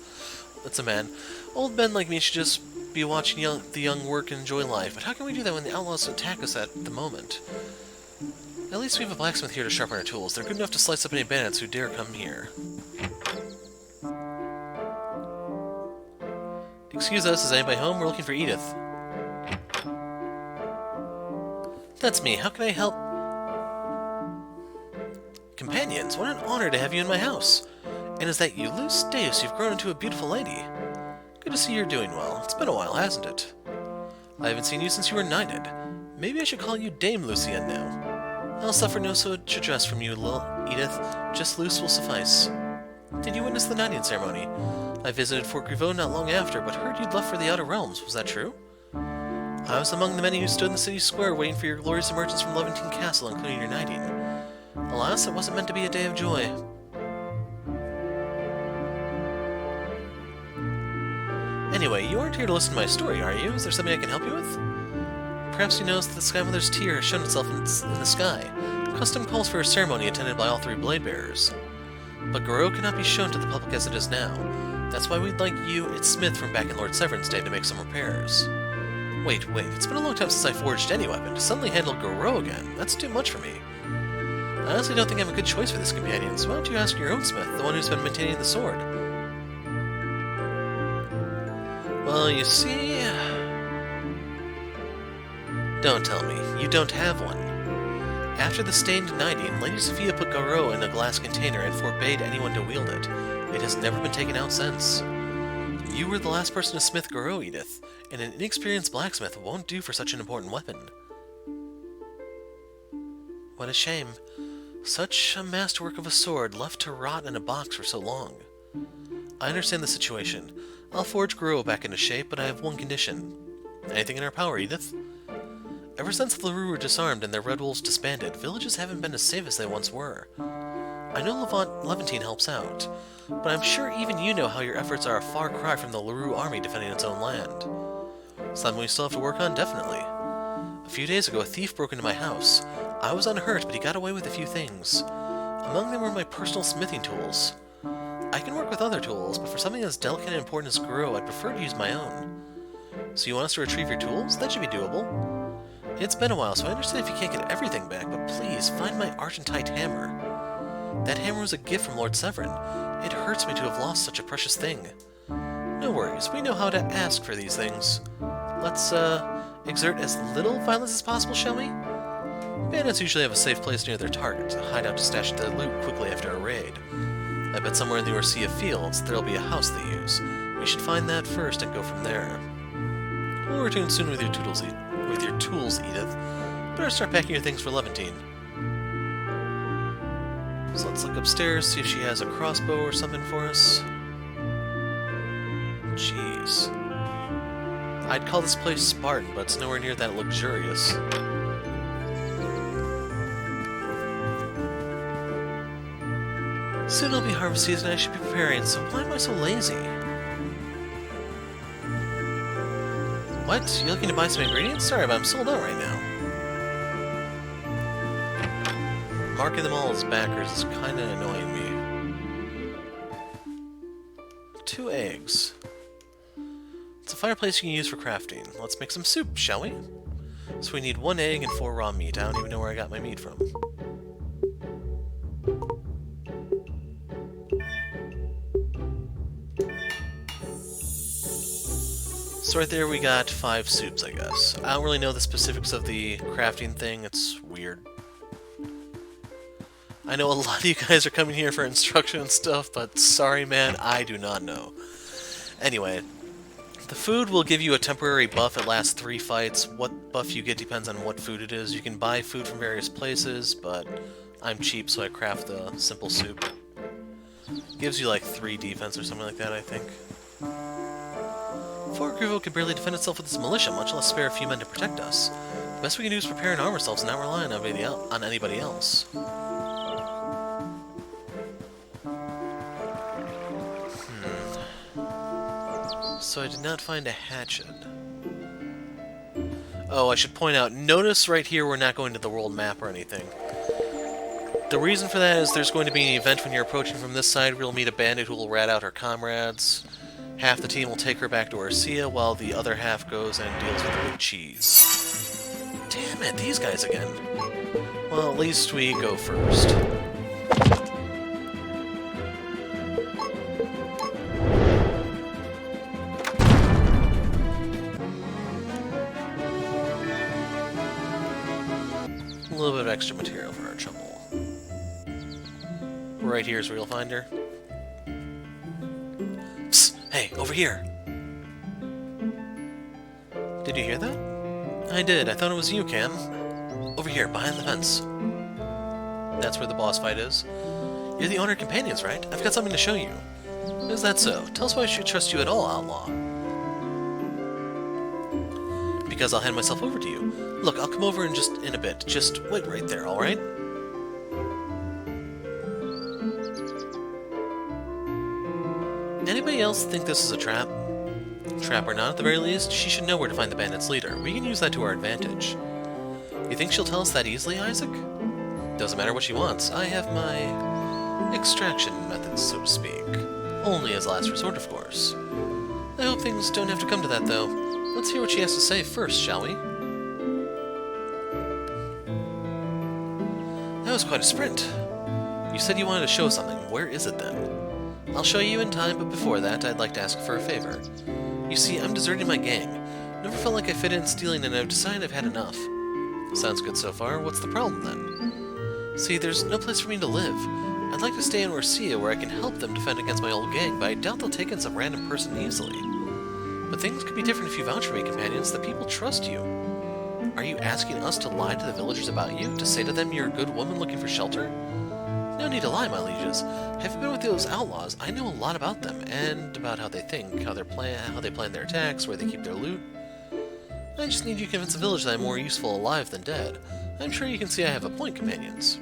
That's a man. Old men like me should just be watching the young work and enjoy life, but how can we do that when the outlaws attack us at the moment? At least we have a blacksmith here to sharpen our tools. They're good enough to slice up any bandits who dare come here. Excuse us, is anybody home? We're looking for Edith. That's me. How can I help? Companions, what an honor to have you in my house. And is that you, Luce? Deus, you've grown into a beautiful lady. Good to see you're doing well. It's been a while, hasn't it? I haven't seen you since you were knighted. Maybe I should call you Dame Lucienne now. I'll suffer no such address from you, Edith. Just Luce will suffice. Did you witness the knighting ceremony? I visited Fort Grievo not long after, but heard you'd left for the Outer Realms. Was that true? I was among the many who stood in the city square waiting for your glorious emergence from Levantine Castle, including your knighting. Alas, it wasn't meant to be a day of joy. Anyway, you aren't here to listen to my story, are you? Is there something I can help you with? Perhaps you noticed that the Sky Mother's tear has shown itself in the sky. Custom calls for a ceremony attended by all three blade bearers. But Guerrero cannot be shown to the public as it is now. That's why we'd like you, its smith from back in Lord Severin's day, to make some repairs. Wait, it's been a long time since I forged any weapon. To suddenly handle Guerrero again, that's too much for me. I honestly don't think I have a good choice for this, companion, so why don't you ask your own smith, the one who's been maintaining the sword? Well, you see... Don't tell me. You don't have one. After the stained knighting, Lady Sophia put Guerrero in a glass container and forbade anyone to wield it. It has never been taken out since. You were the last person to smith Guerrero, Edith, and an inexperienced blacksmith won't do for such an important weapon. What a shame. Such a masterwork of a sword left to rot in a box for so long. I understand the situation. I'll forge Guerrero back into shape, but I have one condition. Anything in our power, Edith? Ever since the LaRue were disarmed and their Red Wolves disbanded, villages haven't been as safe as they once were. I know Levantine helps out, but I'm sure even you know how your efforts are a far cry from the LaRue army defending its own land. Something we still have to work on, definitely. A few days ago, a thief broke into my house. I was unhurt, but he got away with a few things. Among them were my personal smithing tools. I can work with other tools, but for something as delicate and important as Guerrero, I'd prefer to use my own. So you want us to retrieve your tools? That should be doable. It's been a while, so I understand if you can't get everything back, but please, find my Argentite hammer. That hammer was a gift from Lord Severin. It hurts me to have lost such a precious thing. No worries, we know how to ask for these things. Let's, exert as little violence as possible, shall we? Bandits usually have a safe place near their target, a hideout to stash the loot quickly after a raid. I bet somewhere in the Orsia fields there'll be a house they use. We should find that first and go from there. We'll return soon with your tools, Edith. Better start packing your things for Levantine. So let's look upstairs, see if she has a crossbow or something for us. Jeez. I'd call this place Spartan, but it's nowhere near that luxurious. Soon it'll be harvest season and I should be preparing, so why am I so lazy? What? You looking to buy some ingredients? Sorry, but I'm sold out right now. Marking them all as backers is kinda annoying me. 2 eggs. It's a fireplace you can use for crafting. Let's make some soup, shall we? So we need 1 egg and 4 raw meat. I don't even know where I got my meat from. So right there we got 5 soups, I guess. I don't really know the specifics of the crafting thing, it's weird. I know a lot of you guys are coming here for instruction and stuff, but sorry man, I do not know. Anyway, the food will give you a temporary buff. It lasts 3 fights. What buff you get depends on what food it is. You can buy food from various places, but I'm cheap, so I craft the simple soup. Gives you like 3 defense or something like that, I think. Fort Grievo can barely defend itself with its militia, much less spare a few men to protect us. The best we can do is prepare and arm ourselves and not rely on anybody else. So I did not find a hatchet. Oh, I should point out, notice right here we're not going to the world map or anything. The reason for that is there's going to be an event when you're approaching from this side where you'll meet a bandit who will rat out her comrades. Half the team will take her back to Orsia, while the other half goes and deals with her with cheese. Damn it, these guys again. Well, at least we go first. A little bit of extra material for our trouble. Right here is where you'll find her. Hey, over here! Did you hear that? I did. I thought it was you, Cam. Over here, behind the fence. That's where the boss fight is. You're the owner of companions, right? I've got something to show you. Is that so? Tell us why I should trust you at all, Outlaw. Because I'll hand myself over to you. Look, I'll come over in a bit. Just wait right there, alright? Anybody else think this is a trap? Trap or not, at the very least, she should know where to find the bandit's leader. We can use that to our advantage. You think she'll tell us that easily, Isaac? Doesn't matter what she wants. I have my extraction methods, so to speak. Only as a last resort, of course. I hope things don't have to come to that, though. Let's hear what she has to say first, shall we? That was quite a sprint. You said you wanted to show something. Where is it, then? I'll show you in time, but before that, I'd like to ask for a favor. You see, I'm deserting my gang. Never felt like I fit in stealing, and I've decided I've had enough. Sounds good so far. What's the problem, then? See, there's no place for me to live. I'd like to stay in Orsia, where I can help them defend against my old gang, but I doubt they'll take in some random person easily. But things could be different if you vouch for me, companions. The people trust you. Are you asking us to lie to the villagers about you? To say to them you're a good woman looking for shelter? No need to lie, my lieges. Have you been with those outlaws? I know a lot about them, and about how they think, how they plan their attacks, where they keep their loot. I just need you to convince the village that I'm more useful alive than dead. I'm sure you can see I have a point, companions.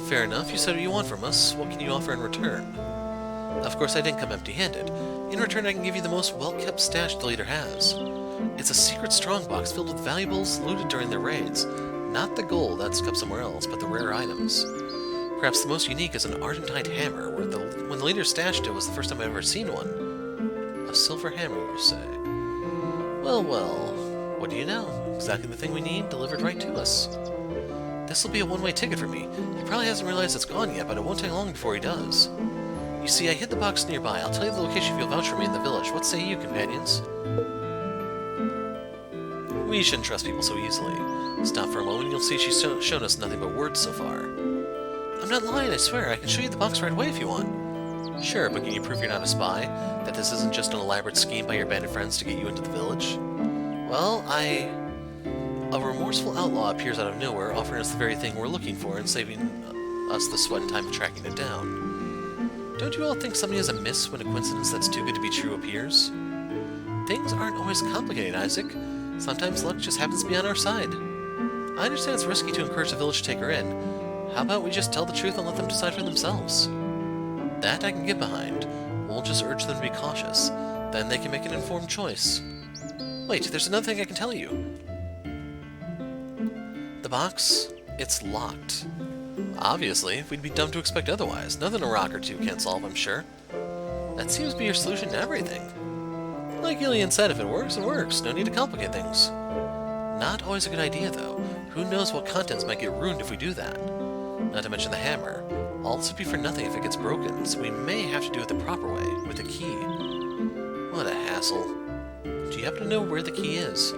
Fair enough. You said what you want from us. What can you offer in return? Of course, I didn't come empty-handed. In return, I can give you the most well-kept stash the leader has. It's a secret strongbox filled with valuables looted during their raids. Not the gold, that's kept somewhere else, but the rare items. Perhaps the most unique is an Ardentite hammer, when the leader stashed it was the first time I've ever seen one. A silver hammer, you say? Well, well, what do you know? Exactly the thing we need, delivered right to us. This'll be a one-way ticket for me. He probably hasn't realized it's gone yet, but it won't take long before he does. You see, I hid the box nearby. I'll tell you the location if you'll vouch for me in the village. What say you, companions? We shouldn't trust people so easily. Stop for a moment and you'll see she's shown us nothing but words so far. I'm not lying, I swear. I can show you the box right away if you want. Sure, but can you prove you're not a spy? That this isn't just an elaborate scheme by your bandit friends to get you into the village? Well, A remorseful outlaw appears out of nowhere, offering us the very thing we're looking for and saving us the sweat and time of tracking it down. Don't you all think something is amiss when a coincidence that's too good to be true appears? Things aren't always complicated, Isaac. Sometimes luck just happens to be on our side. I understand it's risky to encourage the village to take her in. How about we just tell the truth and let them decide for themselves? That I can get behind. We'll just urge them to be cautious. Then they can make an informed choice. Wait, there's another thing I can tell you. The box, it's locked. Obviously, we'd be dumb to expect otherwise. Nothing a rock or two can't solve, I'm sure. That seems to be your solution to everything. Like Ilian said, if it works, it works. No need to complicate things. Not always a good idea, though. Who knows what contents might get ruined if we do that? Not to mention the hammer. All this would be for nothing if it gets broken, so we may have to do it the proper way, with a key. What a hassle. Do you happen to know where the key is?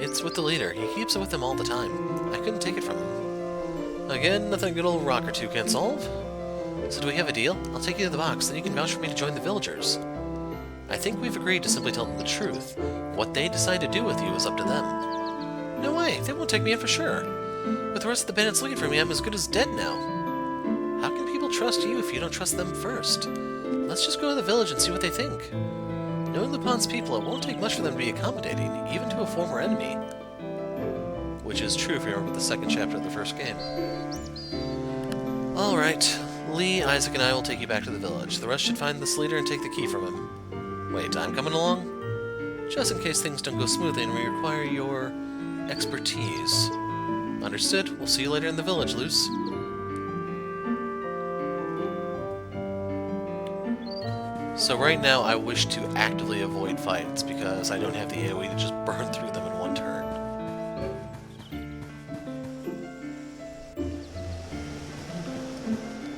It's with the leader. He keeps it with him all the time. I couldn't take it from him. Again, nothing a good old rock or two can't solve. So do we have a deal? I'll take you to the box, then you can vouch for me to join the villagers. I think we've agreed to simply tell them the truth. What they decide to do with you is up to them. No way, they won't take me in for sure. With the rest of the bandits looking for me, I'm as good as dead now. How can people trust you if you don't trust them first? Let's just go to the village and see what they think. Knowing Lupons people, it won't take much for them to be accommodating, even to a former enemy. Which is true if you remember the second chapter of the first game. Alright, Lee, Isaac, and I will take you back to the village. The rest should find this leader and take the key from him. Wait, I'm coming along? Just in case things don't go smoothly and we require your expertise. Understood. We'll see you later in the village, Luce. So right now I wish to actively avoid fights because I don't have the AoE to just burn through them in one turn.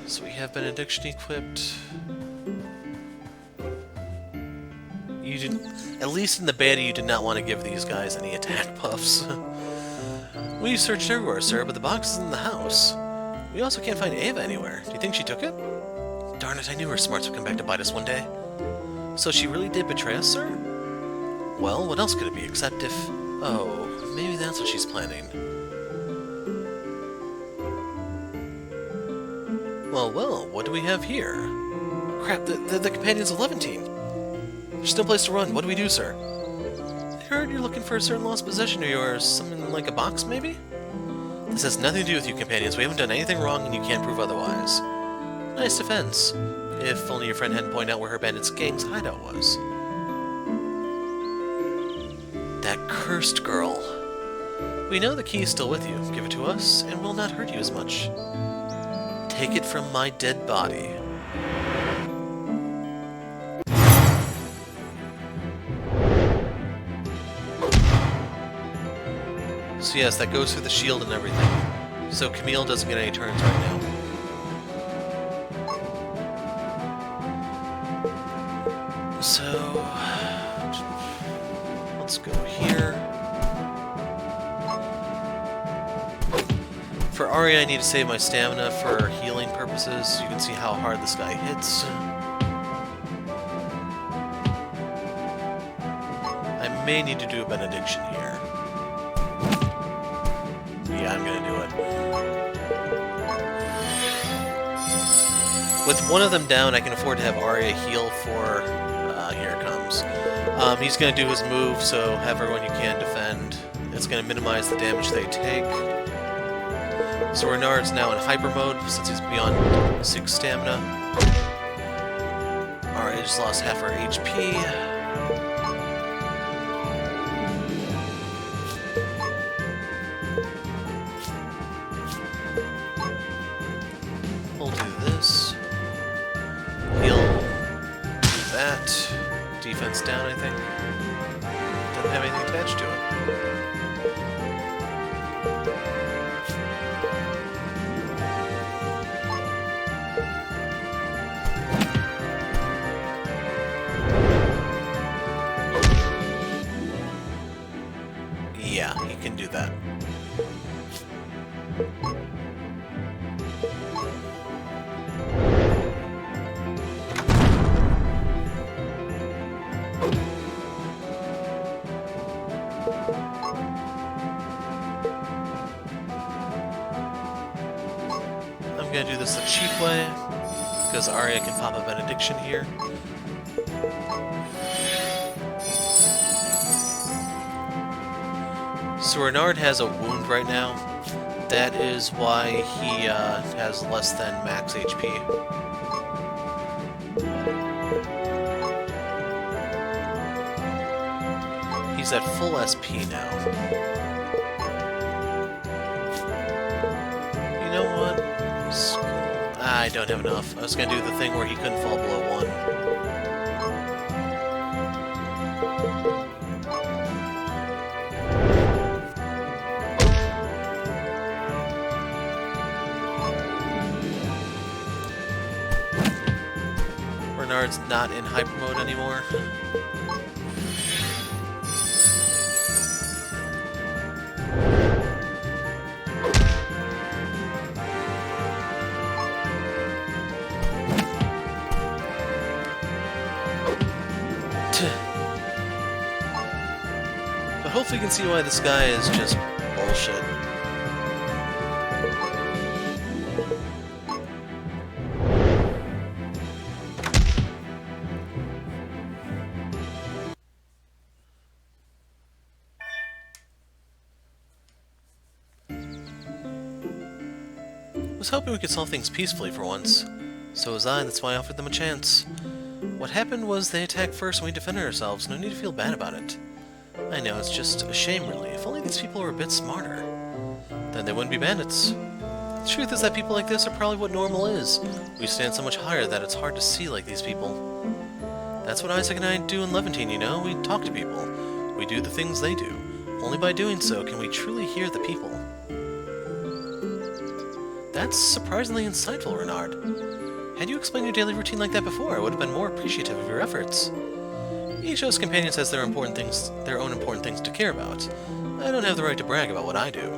So we have Benediction equipped. You didn't, at least in the beta, you did not want to give these guys any attack buffs. We've searched everywhere, sir, but the box is in the house. We also can't find Ava anywhere. Do you think she took it? Darn it, I knew her smarts would come back to bite us one day. So she really did betray us, sir? Well, what else could it be except if... Oh, maybe that's what she's planning. Well, well, what do we have here? Crap, the companions of Levantine. There's no place to run. What do we do, sir? I heard you're looking for a certain lost possession of yours. Something like a box, maybe? This has nothing to do with you, companions. We haven't done anything wrong, and you can't prove otherwise. Nice defense. If only your friend hadn't pointed out where her bandits' gang's hideout was. That cursed girl. We know the key is still with you. Give it to us, and we'll not hurt you as much. Take it from my dead body. So yes, that goes through the shield and everything. So Camille doesn't get any turns right now. So let's go here. For Arya, I need to save my stamina for healing purposes. You can see how hard this guy hits. I may need to do a benediction here. Yeah, I'm gonna do it. With one of them down, I can afford to have Arya heal for... here it comes. He's gonna do his move, so have everyone you can defend. It's gonna minimize the damage they take. So Renard's now in hyper mode, since he's beyond 6 stamina. Arya just lost half her HP. defense down, I think. Doesn't have anything attached to it. Yeah, he can do that. I'm gonna do this the cheap way, because Arya can pop a benediction here. So Renard has a wound right now. That is why he has less than max HP. He's at full SP now. You know what? I don't have enough. I was gonna do the thing where he couldn't fall below 1. Renard's not in hyper mode anymore. But hopefully you can see why this guy is just bullshit. I was hoping we could solve things peacefully for once. So was I, and that's why I offered them a chance. What happened was they attacked first and we defended ourselves. No need to feel bad about it. I know, it's just a shame, really. If only these people were a bit smarter. Then they wouldn't be bandits. The truth is that people like this are probably what normal is. We stand so much higher that it's hard to see like these people. That's what Isaac and I do in Levantine, you know? We talk to people. We do the things they do. Only by doing so can we truly hear the people. That's surprisingly insightful, Renard. Had you explained your daily routine like that before, I would have been more appreciative of your efforts. Each of us companions has their own important things to care about. I don't have the right to brag about what I do.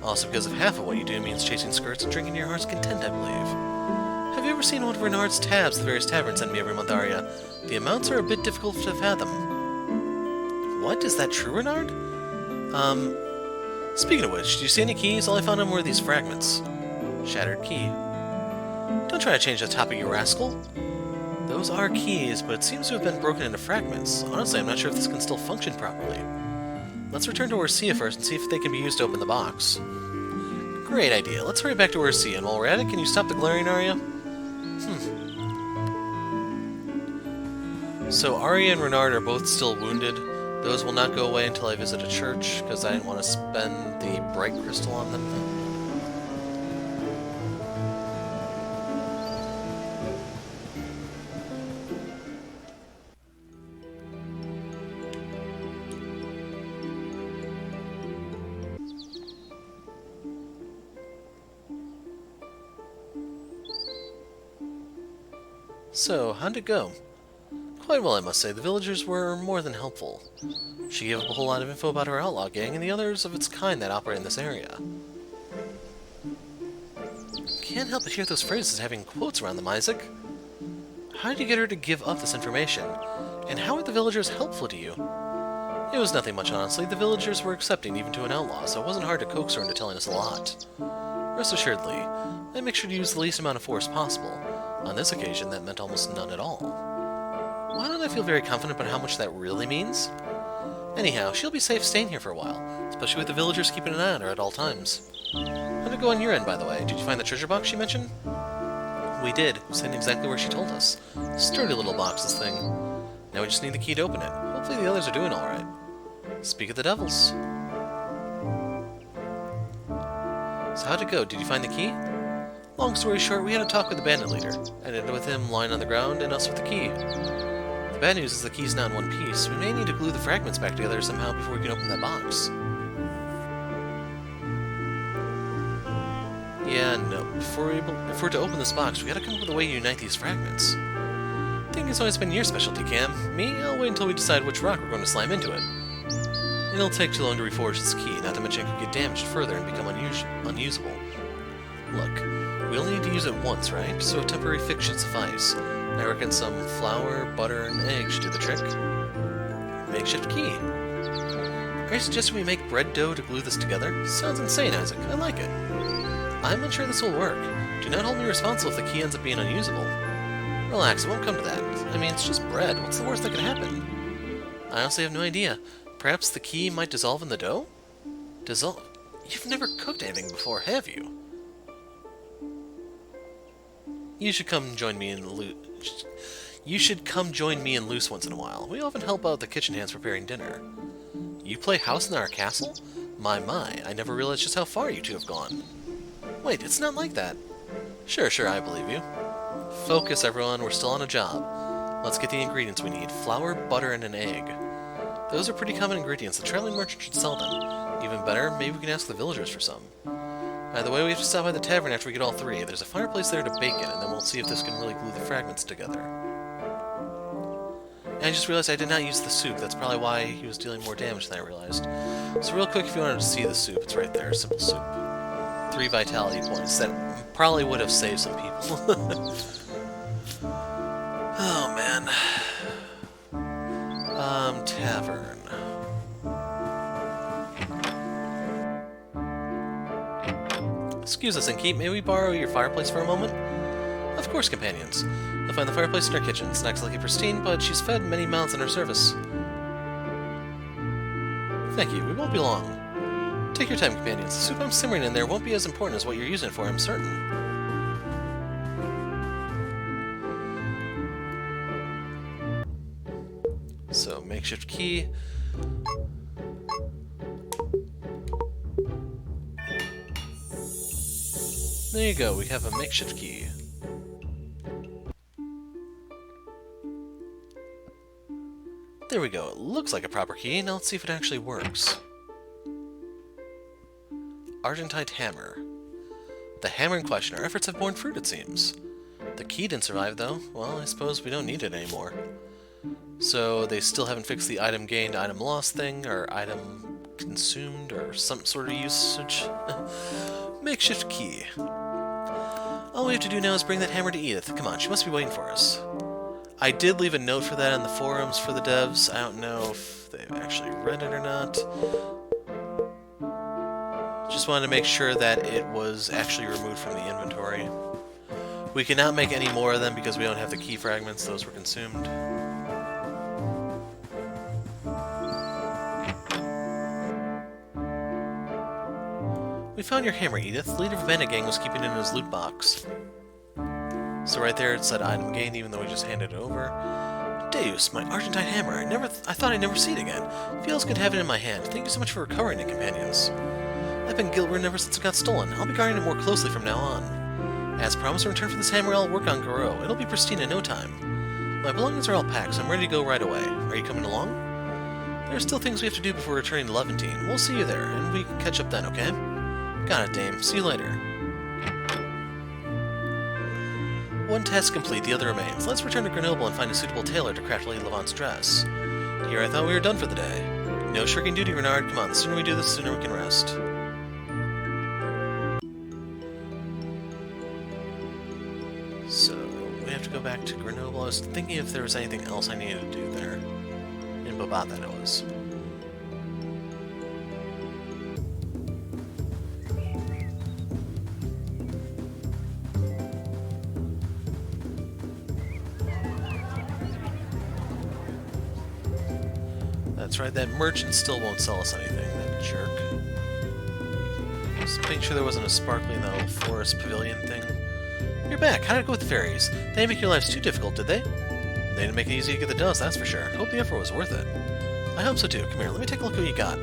Also, because of half of what you do means chasing skirts and drinking to your heart's content, I believe. Have you ever seen one of Renard's tabs the various taverns send me every month, Arya? The amounts are a bit difficult to fathom. What? Is that true, Renard? Speaking of which, do you see any keys? All I found on were these fragments. Shattered key. Don't try to change the topic, you rascal. Those are keys, but it seems to have been broken into fragments. Honestly, I'm not sure if this can still function properly. Let's return to Ursia first and see if they can be used to open the box. Great idea. Let's hurry back to Ursia, and while we're at it, can you stop the glaring, Arya? So Arya and Renard are both still wounded. Those will not go away until I visit a church, because I didn't want to spend the bright crystal on them. So, how'd it go? Quite well, I must say. The villagers were more than helpful. She gave up a whole lot of info about her outlaw gang and the others of its kind that operate in this area. Can't help but hear those phrases having quotes around them, Isaac. How did you get her to give up this information? And how are the villagers helpful to you? It was nothing much, honestly. The villagers were accepting even to an outlaw, so it wasn't hard to coax her into telling us a lot. Rest assuredly, I make sure to use the least amount of force possible. On this occasion, that meant almost none at all. Why don't I feel very confident about how much that really means? Anyhow, she'll be safe staying here for a while, especially with the villagers keeping an eye on her at all times. How'd it go on your end, by the way? Did you find the treasure box she mentioned? We did. It was sitting exactly where she told us. Sturdy little box, this thing. Now we just need the key to open it. Hopefully the others are doing alright. Speak of the devils. So how'd it go? Did you find the key? Long story short, we had a talk with the bandit leader. I ended with him lying on the ground and us with the key. The bad news is the key's not in one piece. We may need to glue the fragments back together somehow before we can open that box. Yeah, no. If we're to open this box, we gotta come up with a way to unite these fragments. I think it's always been your specialty, Cam. Me, I'll wait until we decide which rock we're going to slam into it. It'll take too long to reforge this key, not to mention it could get damaged further and become unusable. Look, we only need to use it once, right? So a temporary fix should suffice. I reckon some flour, butter, and eggs should do the trick. Makeshift key. Are you suggesting we make bread dough to glue this together? Sounds insane, Isaac. I like it. I'm not sure this will work. Do not hold me responsible if the key ends up being unusable. Relax, it won't come to that. I mean, it's just bread. What's the worst that could happen? I honestly have no idea. Perhaps the key might dissolve in the dough? Dissolve? You've never cooked anything before, have you? You should come join me in Loose once in a while. We often help out the kitchen hands preparing dinner. You play house in our castle? My, I never realized just how far you two have gone. Wait, it's not like that. Sure, I believe you. Focus, everyone. We're still on a job. Let's get the ingredients we need. Flour, butter, and an egg. Those are pretty common ingredients. The traveling merchant should sell them. Even better, maybe we can ask the villagers for some. Either way, we have to stop by the tavern after we get all three. There's a fireplace there to bake in, and then we'll see if this can really glue the fragments together. And I just realized I did not use the soup. That's probably why he was dealing more damage than I realized. So real quick, if you wanted to see the soup, it's right there. Simple soup. 3 vitality points. That probably would have saved some people. Oh, man. Tavern. Excuse us, Inkeep. May we borrow your fireplace for a moment? Of course, companions. You'll find the fireplace in our kitchen. It's not exactly pristine, but she's fed many mouths in her service. Thank you. We won't be long. Take your time, companions. The soup I'm simmering in there won't be as important as what you're using it for, I'm certain. So, makeshift key. There you go, we have a makeshift key. There we go, it looks like a proper key. Now let's see if it actually works. Argentite hammer. The hammer in question. Our efforts have borne fruit, it seems. The key didn't survive, though. Well, I suppose we don't need it anymore. So they still haven't fixed the item gained, item lost thing, or item consumed, or some sort of usage. Makeshift key. All we have to do now is bring that hammer to Edith. Come on, she must be waiting for us. I did leave a note for that in the forums for the devs. I don't know if they've actually read it or not. Just wanted to make sure that it was actually removed from the inventory. We cannot make any more of them because we don't have the key fragments. Those were consumed. We found your hammer, Edith. The leader of the Bandit gang was keeping it in his loot box. So right there it said item gained, even though we just handed it over. Deus, my Argentine hammer. I thought I'd never see it again. Feels good having it in my hand. Thank you so much for recovering it, companions. I've been guilt-ridden ever since it got stolen. I'll be guarding it more closely from now on. As promised, in return for this hammer, I'll work on Guerrero. It'll be pristine in no time. My belongings are all packed, so I'm ready to go right away. Are you coming along? There are still things we have to do before returning to Levantine. We'll see you there, and we can catch up then, okay? Got it, Dame. See you later. One task complete, the other remains. Let's return to Grenoble and find a suitable tailor to craft Lady Levant's dress. Here I thought we were done for the day. No shirking duty, Renard. Come on, the sooner we do this, the sooner we can rest. So, we have to go back to Grenoble. I was thinking if there was anything else I needed to do there. In Babat, that it was. That's right, that merchant still won't sell us anything, that jerk. Just making sure there wasn't a sparkly in that little forest pavilion thing. You're back. How did it go with the fairies? They didn't make your lives too difficult, did they? They didn't make it easy to get the dust, that's for sure. Hope the effort was worth it. I hope so too. Come here, let me take a look at what you got.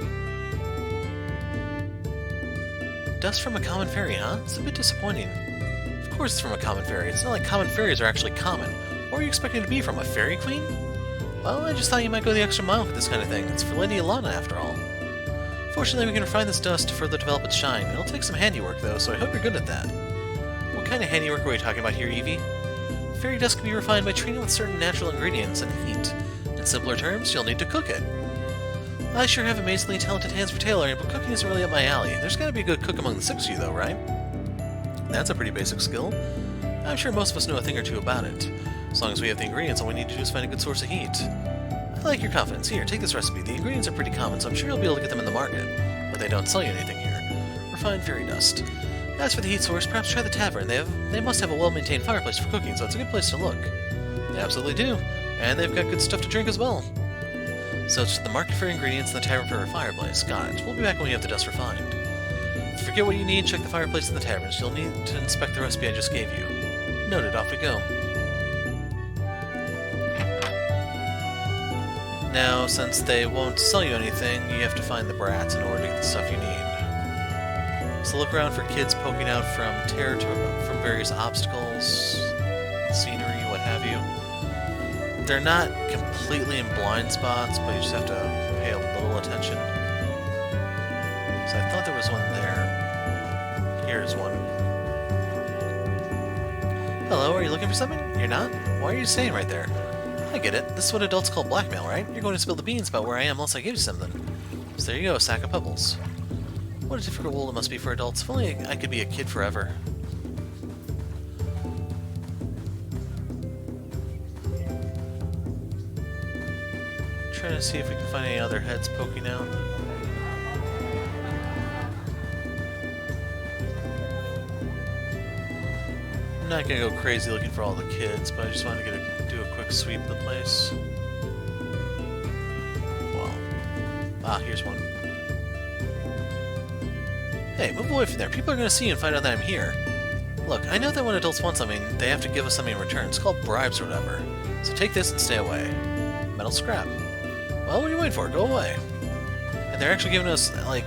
Dust from a common fairy, huh? It's a bit disappointing. Of course it's from a common fairy. It's not like common fairies are actually common. What were you expecting to be from, a fairy queen? Well, I just thought you might go the extra mile for this kind of thing. It's for Lady Alana, after all. Fortunately, we can refine this dust to further develop its shine. It'll take some handiwork, though, so I hope you're good at that. What kind of handiwork are we talking about here, Evie? Fairy dust can be refined by treating it with certain natural ingredients and heat. In simpler terms, you'll need to cook it. I sure have amazingly talented hands for tailoring, but cooking isn't really up my alley. There's gotta be a good cook among the six of you, though, right? That's a pretty basic skill. I'm sure most of us know a thing or two about it. As long as we have the ingredients, all we need to do is find a good source of heat. I like your confidence. Here, take this recipe. The ingredients are pretty common, so I'm sure you'll be able to get them in the market. But they don't sell you anything here. Refined fairy dust. As for the heat source, perhaps try the tavern. They must have a well-maintained fireplace for cooking, so it's a good place to look. They absolutely do. And they've got good stuff to drink as well. So it's the market for ingredients and the tavern for a fireplace. Got it. We'll be back when we have the dust refined. If you forget what you need, check the fireplace in the taverns. You'll need to inspect the recipe I just gave you. Noted, off we go. Now, since they won't sell you anything, you have to find the brats in order to get the stuff you need. So look around for kids poking out from various obstacles, scenery, what have you. They're not completely in blind spots, but you just have to pay a little attention. So I thought there was one there. Here's one. Hello, are you looking for something? You're not? Why are you staying right there? I get it. This is what adults call blackmail, right? You're going to spill the beans about where I am unless I give you something. So there you go, a sack of pebbles. What a difficult world it must be for adults. If only I could be a kid forever. Trying to see if we can find any other heads poking out. I'm not gonna go crazy looking for all the kids, but I just wanted to do a quick sweep of the place. Wow. Ah, here's one. Hey, move away from there. People are gonna see you and find out that I'm here. Look, I know that when adults want something, they have to give us something in return. It's called bribes or whatever. So take this and stay away. Metal scrap. Well, what are you waiting for? Go away. And they're actually giving us, like,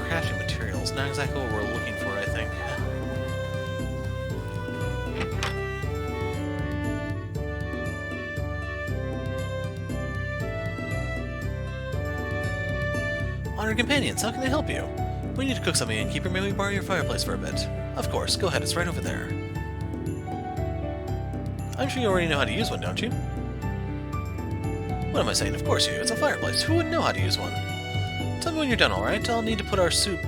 crafting materials. Not exactly what we're looking for, I think. Honored companions, how can I help you? We need to cook something and keep or may we borrow your fireplace for a bit? Of course, go ahead, it's right over there. I'm sure you already know how to use one, don't you? What am I saying? Of course you do. It's a fireplace. Who wouldn't know how to use one? Tell me when you're done, alright? I'll need to put our soup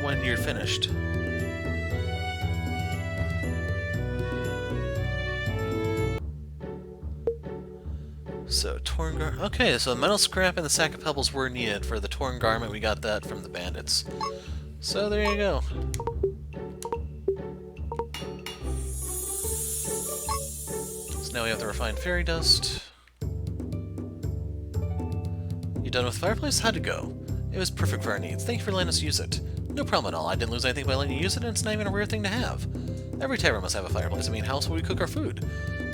when you're finished. So, torn garment. Okay, so the metal scrap and the sack of pebbles were needed for the torn garment. We got that from the bandits. So, there you go. So now we have the refined fairy dust. Done with the fireplace? How'd it go? It was perfect for our needs. Thank you for letting us use it. No problem at all. I didn't lose anything by letting you use it, and it's not even a rare thing to have. Every tavern must have a fireplace. I mean, how else would we cook our food?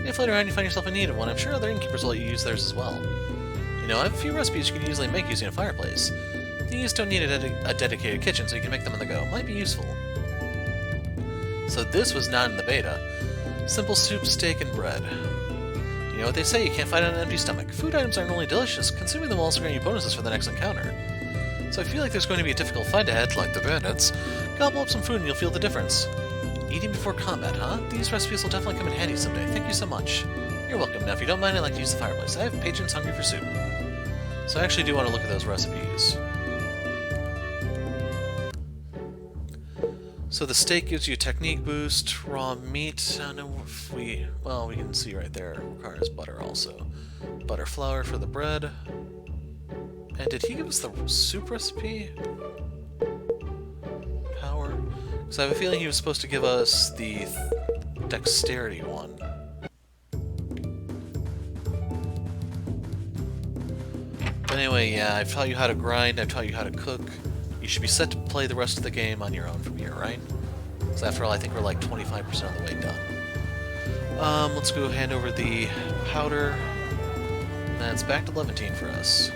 If later on you find yourself in need of one, I'm sure other innkeepers will let you use theirs as well. You know, I have a few recipes you can easily make using a fireplace. These don't need a dedicated kitchen, so you can make them on the go. Might be useful. So this was not in the beta. Simple soup, steak, and bread. You know what they say, you can't fight on an empty stomach. Food items aren't only delicious, consuming them will also grant you bonuses for the next encounter. So I feel like there's going to be a difficult fight ahead, like the bandits. Gobble up some food and you'll feel the difference. Eating before combat, huh? These recipes will definitely come in handy someday. Thank you so much. You're welcome. Now if you don't mind, I'd like to use the fireplace. I have patrons hungry for soup. So I actually do want to look at those recipes. So the steak gives you a technique boost, raw meat, I don't know if we can see right there, it requires butter also. Butter flour for the bread. And did he give us the soup recipe? Power? Because I have a feeling he was supposed to give us the dexterity one. But anyway, yeah, I've taught you how to grind, I've taught you how to cook. You should be set to play the rest of the game on your own from here, right? So after all, I think we're like 25% of the way done. Let's go hand over the powder. And it's back to Levantine for us.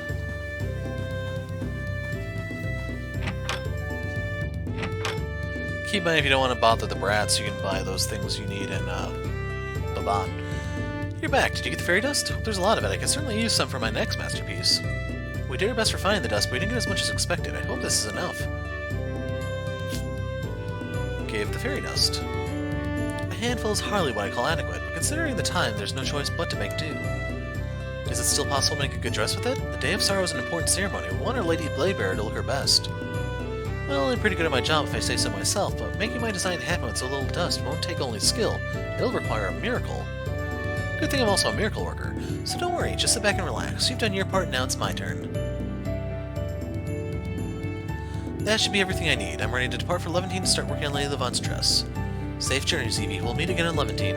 Keep in mind, if you don't want to bother the brats, you can buy those things you need in Babat. You're back. Did you get the fairy dust? Hope there's a lot of it. I can certainly use some for my next masterpiece. We did our best for finding the dust, but we didn't get as much as expected. I hope this is enough. Gave the fairy dust. A handful is hardly what I call adequate, but considering the time, there's no choice but to make do. Is it still possible to make a good dress with it? The Day of Sorrow is an important ceremony. We want our Lady Bladebearer to look her best. Well, I'm pretty good at my job if I say so myself, but making my design happen with so little dust won't take only skill. It'll require a miracle. Good thing I'm also a miracle worker, so don't worry, just sit back and relax. You've done your part, now it's my turn. That should be everything I need. I'm ready to depart for Levantine to start working on Lady Levant's dress. Safe journeys, Evie. We'll meet again in Levantine.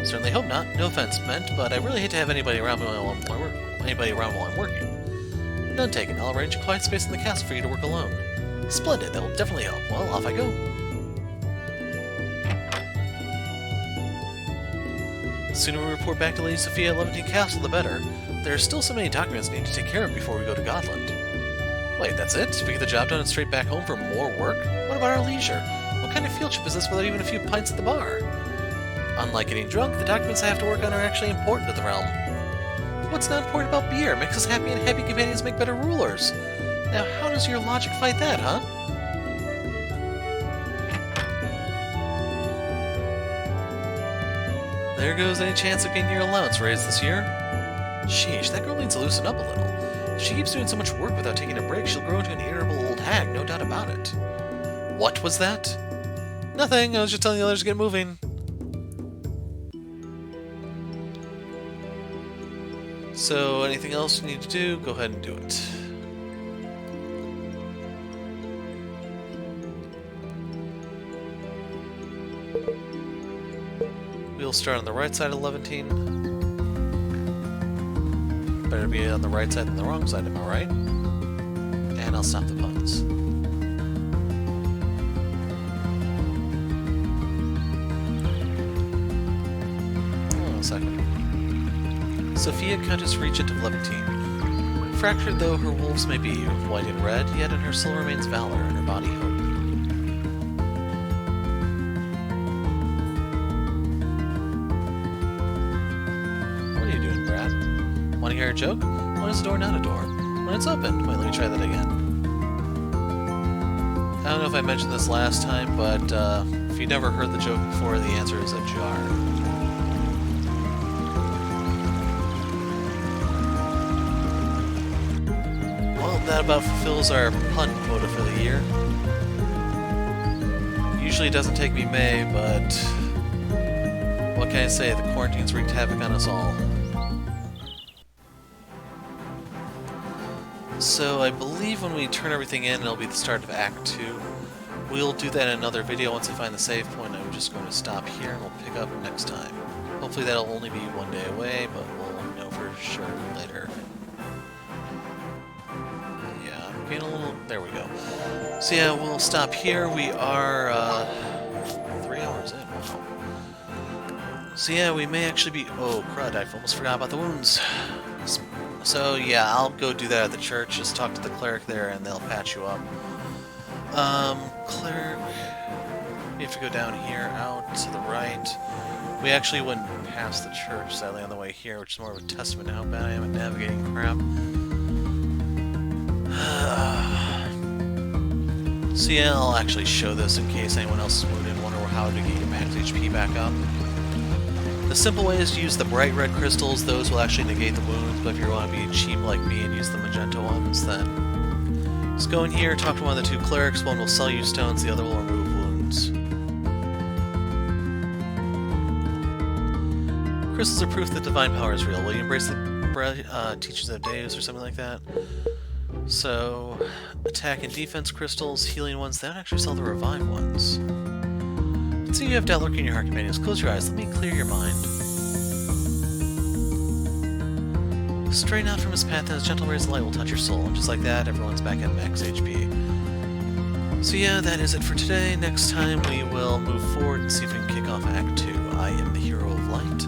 Certainly hope not. No offense meant, but I really hate to have anybody around while I'm working. None taken. I'll arrange a quiet space in the castle for you to work alone. Splendid. That will definitely help. Well, off I go. The sooner we report back to Lady Sophia at Levantine Castle, the better. There are still so many documents needed to take care of before we go to Godland. Wait, that's it? We get the job done and straight back home for more work? What about our leisure? What kind of field trip is this without even a few pints at the bar? Unlike getting drunk, the documents I have to work on are actually important to the realm. What's not important about beer? Makes us happy and happy companions make better rulers. Now, how does your logic fight that, huh? There goes any chance of getting your allowance raised this year. Sheesh, that girl needs to loosen up a little. If she keeps doing so much work without taking a break, she'll grow into an irritable old hag, no doubt about it. What was that? Nothing, I was just telling the others to get moving. So, anything else you need to do, go ahead and do it. We'll start on the right side of Levantine. Better be on the right side than the wrong side, am I right? And I'll stop the puns. Hold on a second. Sophia, Countess Regent of Levantine. Fractured though her wolves may be, of white and red, yet in her soul remains valor and her body hope. What are you doing, Brat? Want to hear a joke? When is a door not a door? When it's open. Wait, let me try that again. I don't know if I mentioned this last time, but if you never heard the joke before, the answer is ajar. That about fulfills our pun quota for the year. Usually it doesn't take me May, but what can I say? The quarantine's wreaked havoc on us all. So I believe when we turn everything in, it'll be the start of Act 2. We'll do that in another video once I find the save point. I'm just going to stop here and we'll pick up next time. Hopefully that'll only be one day away, but we'll know for sure later. Getting a little... There we go. So yeah, we'll stop here. We are 3 hours in. Wow. So yeah, we may actually be... Oh, crud, I almost forgot about the wounds. So yeah, I'll go do that at the church. Just talk to the cleric there and they'll patch you up. Cleric... You have to go down here, out to the right. We actually went past the church, sadly, on the way here, which is more of a testament to how bad I am at navigating crap. So yeah, I'll actually show this in case anyone else is wounded and wonder how to get your max HP back up. The simple way is to use the bright red crystals. Those will actually negate the wounds, but if you want to be cheap like me and use the magenta ones, then just go in here, talk to one of the two clerics. One will sell you stones, the other will remove wounds. Crystals are proof that divine power is real. Will you embrace the teachings of Deus or something like that? So, attack and defense crystals, healing ones, they don't actually sell the revive ones. Let's see, you have doubt lurking in your heart, companions. Close your eyes, let me clear your mind. Straighten out from his path and his gentle rays of light will touch your soul, and just like that, everyone's back at max HP. So yeah, that is it for today. Next time we will move forward and see if we can kick off Act 2. I am the Hero of Light.